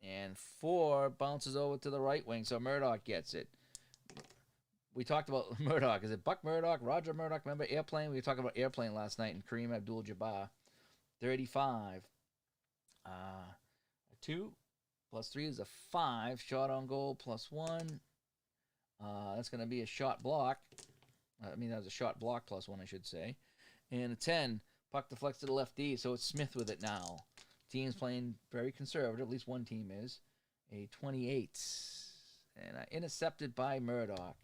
And 4 bounces over to the right wing, so Murdoch gets it. We talked about Murdoch. Is it Buck Murdoch, Roger Murdoch? Remember Airplane? We were talking about Airplane last night, and Kareem Abdul-Jabbar. 35. 2 plus 3 is a 5. Shot on goal plus 1. That's going to be a shot block. I mean, that was a shot block plus 1, I should say. And a 10. Puck deflects to the left D, so it's Smith with it now. Team's playing very conservative. At least one team is. A 28. And intercepted by Murdoch.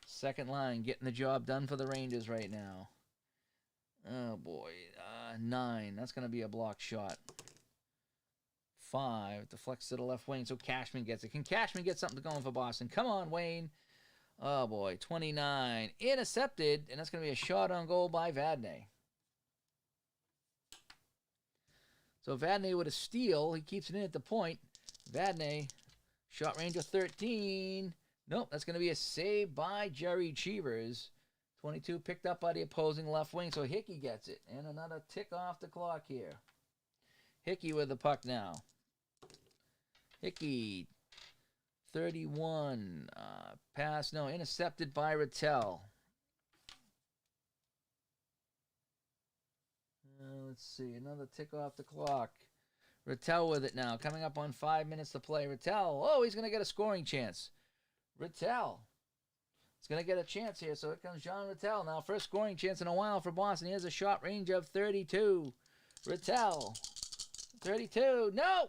Second line getting the job done for the Rangers right now. Oh, boy. 9. That's going to be a block shot. 5. Deflects to the left wing, so Cashman gets it. Can Cashman get something going for Boston? Come on, Wayne. Oh, boy. 29. Intercepted, and that's going to be a shot on goal by Vadnais. So Vadnais with a steal. He keeps it in at the point. Vadnais, shot range of 13. Nope, that's going to be a save by Jerry Cheevers. 22 picked up by the opposing left wing, so Hickey gets it. And another tick off the clock here. Hickey with the puck now. Hickey, 31. Pass, no, intercepted by Rattel. Let's see, another tick off the clock. Rattel with it now, coming up on 5 minutes to play. Rattel, oh, he's going to get a scoring chance. Rattel. It's going to get a chance here, so here comes John Rattel. Now, first scoring chance in a while for Boston. He has a shot range of 32. Rattel. 32. No!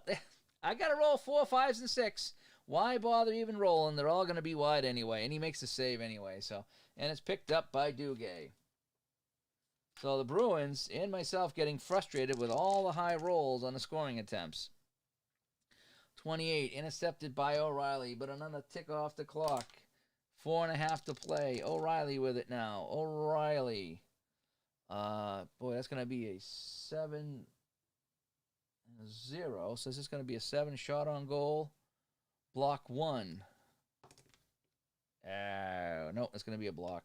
I got to roll 4, 5s, and 6. Why bother even rolling? They're all going to be wide anyway, and he makes the save anyway. So, and it's picked up by Duguay. So the Bruins and myself getting frustrated with all the high rolls on the scoring attempts. 28, intercepted by O'Reilly, but another tick off the clock. 4.5 to play. O'Reilly with it now. O'Reilly. Boy, that's going to be a 7-0. So this is going to be a 7 shot on goal. Block 1. No, it's going to be a block.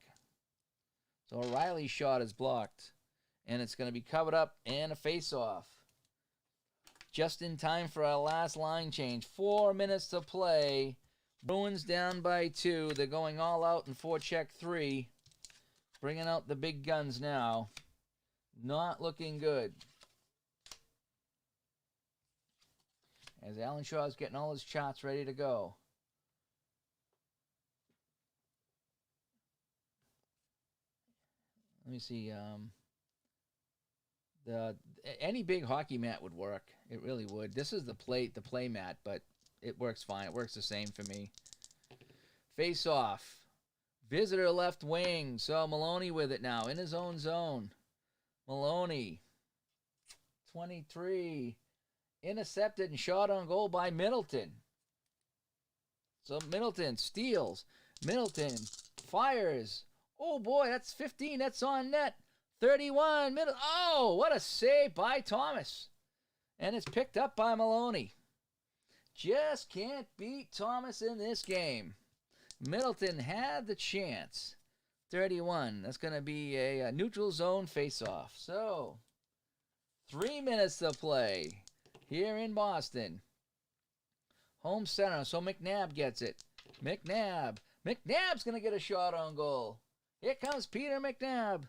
So O'Reilly's shot is blocked. And it's going to be covered up and a face-off. Just in time for our last line change. 4 minutes to play. Bruins down by 2. They're going all out in forecheck 3. Bringing out the big guns now. Not looking good. As Alan Shaw's getting all his charts ready to go. Let me see. Any big hockey mat would work. It really would. This is the play mat, but it works fine. It works the same for me. Face off. Visitor left wing. So Maloney with it now in his own zone. Maloney. 23. Intercepted and shot on goal by Middleton. So Middleton steals. Middleton fires. Oh boy, that's 15. That's on net. 31. Oh, what a save by Thomas. And it's picked up by Maloney. Just can't beat Thomas in this game. Middleton had the chance. 31. That's going to be a neutral zone face-off. So, 3 minutes to play here in Boston. Home center. So McNabb gets it. McNabb's going to get a shot on goal. Here comes Peter McNabb.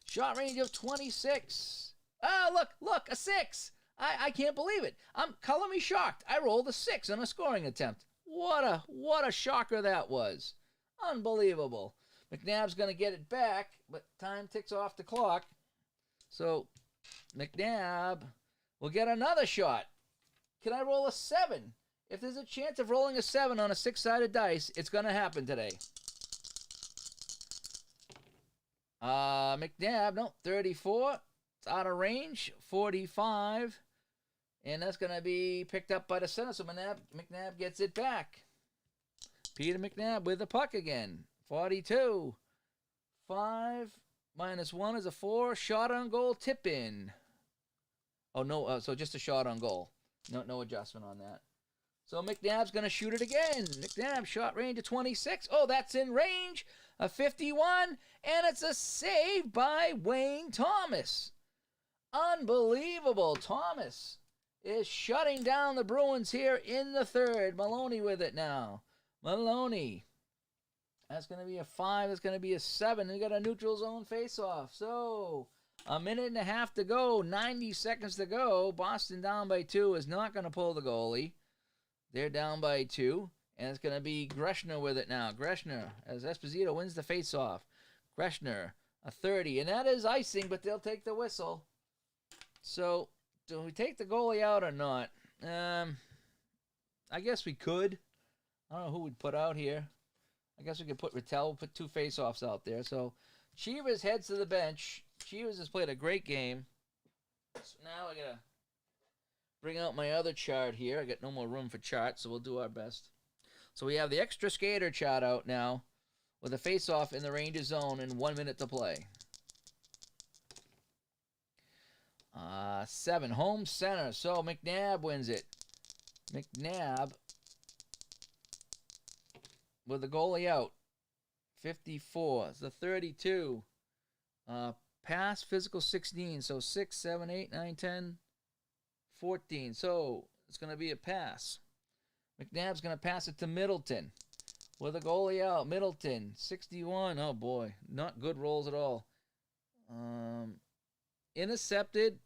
Shot range of 26. Oh, look, a 6. I can't believe it. Color me shocked. I rolled a 6 on a scoring attempt. What a shocker that was. Unbelievable. McNabb's going to get it back, but time ticks off the clock. So McNabb will get another shot. Can I roll a 7? If there's a chance of rolling a 7 on a 6-sided dice, it's going to happen today. McNabb, no, 34. It's out of range. 45. And that's going to be picked up by the center, so McNabb gets it back. Peter McNabb with the puck again. 42. 5 minus 1 is a 4. Shot on goal, tip in. Oh, no, so just a shot on goal. No adjustment on that. So McNabb's going to shoot it again. McNabb shot range of 26. Oh, that's in range. A 51, and it's a save by Wayne Thomas. Unbelievable. Thomas is shutting down the Bruins here in the third. Maloney with it now. Maloney. That's going to be a 5. That's going to be a 7. We got a neutral zone face-off. So, a minute and a half to go. 90 seconds to go. Boston down by 2 is not going to pull the goalie. They're down by 2. And it's going to be Greshner with it now. Greshner, as Esposito wins the face-off. Greshner, a 30. And that is icing, but they'll take the whistle. So, do we take the goalie out or not? I guess we could. I don't know who we'd put out here. I guess we could put Rattel, put 2 face-offs out there. So, Chivas heads to the bench. Chivas has played a great game. So now I got to bring out my other chart here. I got no more room for charts, so we'll do our best. So we have the extra skater chart out now with a face-off in the Rangers zone and 1 minute to play. 7, home center. So McNabb wins it. McNabb with the goalie out. 54. It's the 32. Pass, physical 16. So 6, 7, 8, 9, 10, 14. So it's going to be a pass. McNabb's going to pass it to Middleton with a goalie out. Middleton, 61. Oh, boy. Not good rolls at all. Intercepted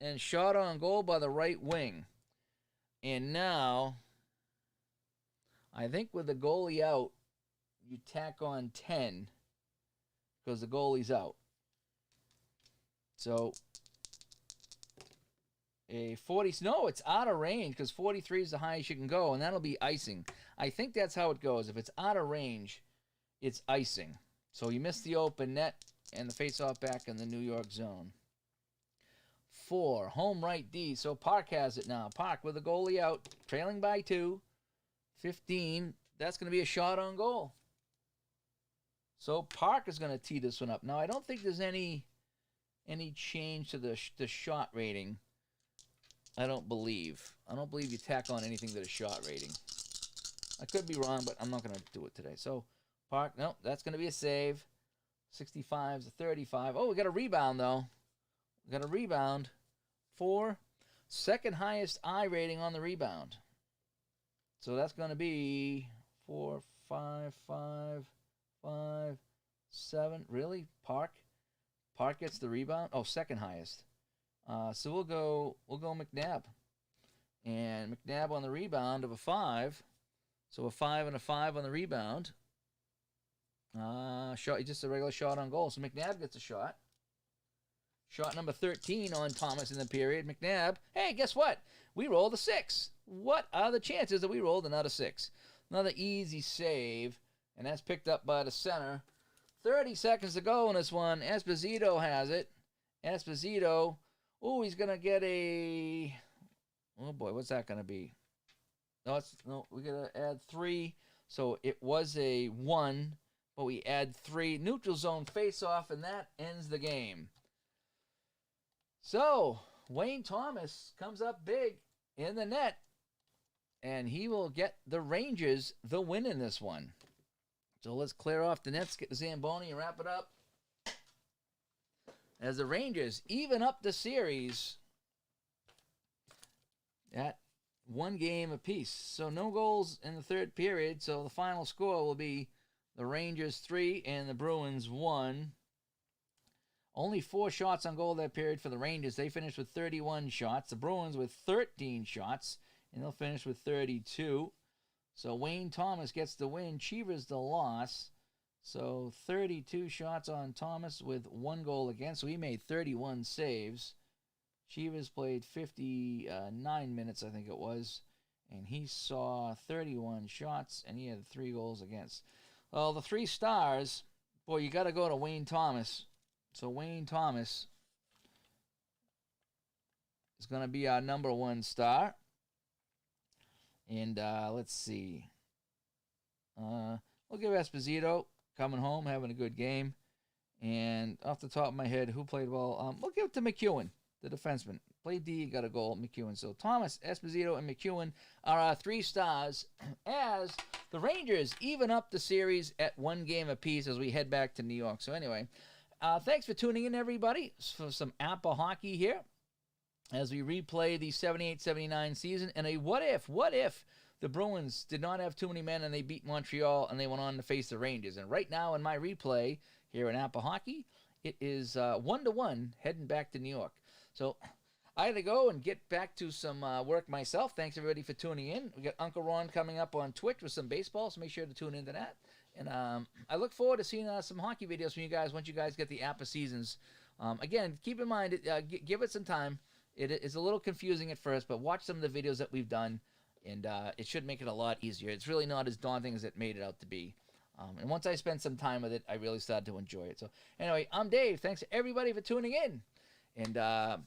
and shot on goal by the right wing. And now, I think with the goalie out, you tack on 10 because the goalie's out. So, a 40, no, it's out of range because 43 is the highest you can go, and that'll be icing. I think that's how it goes. If it's out of range, it's icing. So you missed the open net and the face-off back in the New York zone. 4, home right D. So Park has it now. Park with the goalie out, trailing by 2. 15, that's going to be a shot on goal. So Park is going to tee this one up. Now, I don't think there's any change to the shot rating. I don't believe you tack on anything to the shot rating. I could be wrong, but I'm not going to do it today. So, Park, no, that's going to be a save. 65 to 35. Oh, we got a rebound, though. We got a rebound. 4. Second highest I rating on the rebound. So that's going to be 4, 5, 5, 5, 7. Really? Park? Park gets the rebound. Oh, second highest. So we'll go McNabb. And McNabb on the rebound of a 5. So a 5 and a 5 on the rebound. Shot, just a regular shot on goal. So McNabb gets a shot. Shot number 13 on Thomas in the period. McNabb, hey, guess what? We rolled a 6. What are the chances that we rolled another 6? Another easy save, and that's picked up by the center. 30 seconds to go in this one. Esposito has it. Esposito, oh, he's going to get a... Oh, boy, what's that going to be? No, we got to add 3. So it was a 1, but we add 3. Neutral zone face-off, and that ends the game. So, Wayne Thomas comes up big in the net, and he will get the Rangers the win in this one. So let's clear off the nets, get the Zamboni, and wrap it up. As the Rangers even up the series at 1 game apiece. So no goals in the third period, so the final score will be the Rangers 3 and the Bruins 1. Only 4 shots on goal that period for the Rangers. They finished with 31 shots. The Bruins with 13 shots, and they'll finish with 32. So Wayne Thomas gets the win. Cheevers the loss. So 32 shots on Thomas with 1 goal against. So he made 31 saves. Cheevers played 59 minutes, I think it was, and he saw 31 shots, and he had 3 goals against. Well, the 3 stars, boy, you got to go to Wayne Thomas. So Wayne Thomas is going to be our number 1 star. And let's see. We'll give Esposito coming home, having a good game. And off the top of my head, who played well? We'll give it to McEwen, the defenseman. Played D, got a goal, McEwen. So Thomas, Esposito, and McEwen are our 3 stars as the Rangers even up the series at 1 game apiece as we head back to New York. So anyway, thanks for tuning in, everybody, for some APBA hockey here as we replay the 78-79 season. And a what if the Bruins did not have too many men and they beat Montreal and they went on to face the Rangers. And right now in my replay here in APBA hockey, it is 1-1 heading back to New York. So I got to go and get back to some work myself. Thanks, everybody, for tuning in. We got Uncle Ron coming up on Twitch with some baseball, so make sure to tune into that. And I look forward to seeing some hockey videos from you guys once you guys get the APBA seasons. Again, keep in mind, give it some time. It is a little confusing at first, but watch some of the videos that we've done, and it should make it a lot easier. It's really not as daunting as it made it out to be. And once I spent some time with it, I really started to enjoy it. So anyway, I'm Dave. Thanks, everybody, for tuning in. And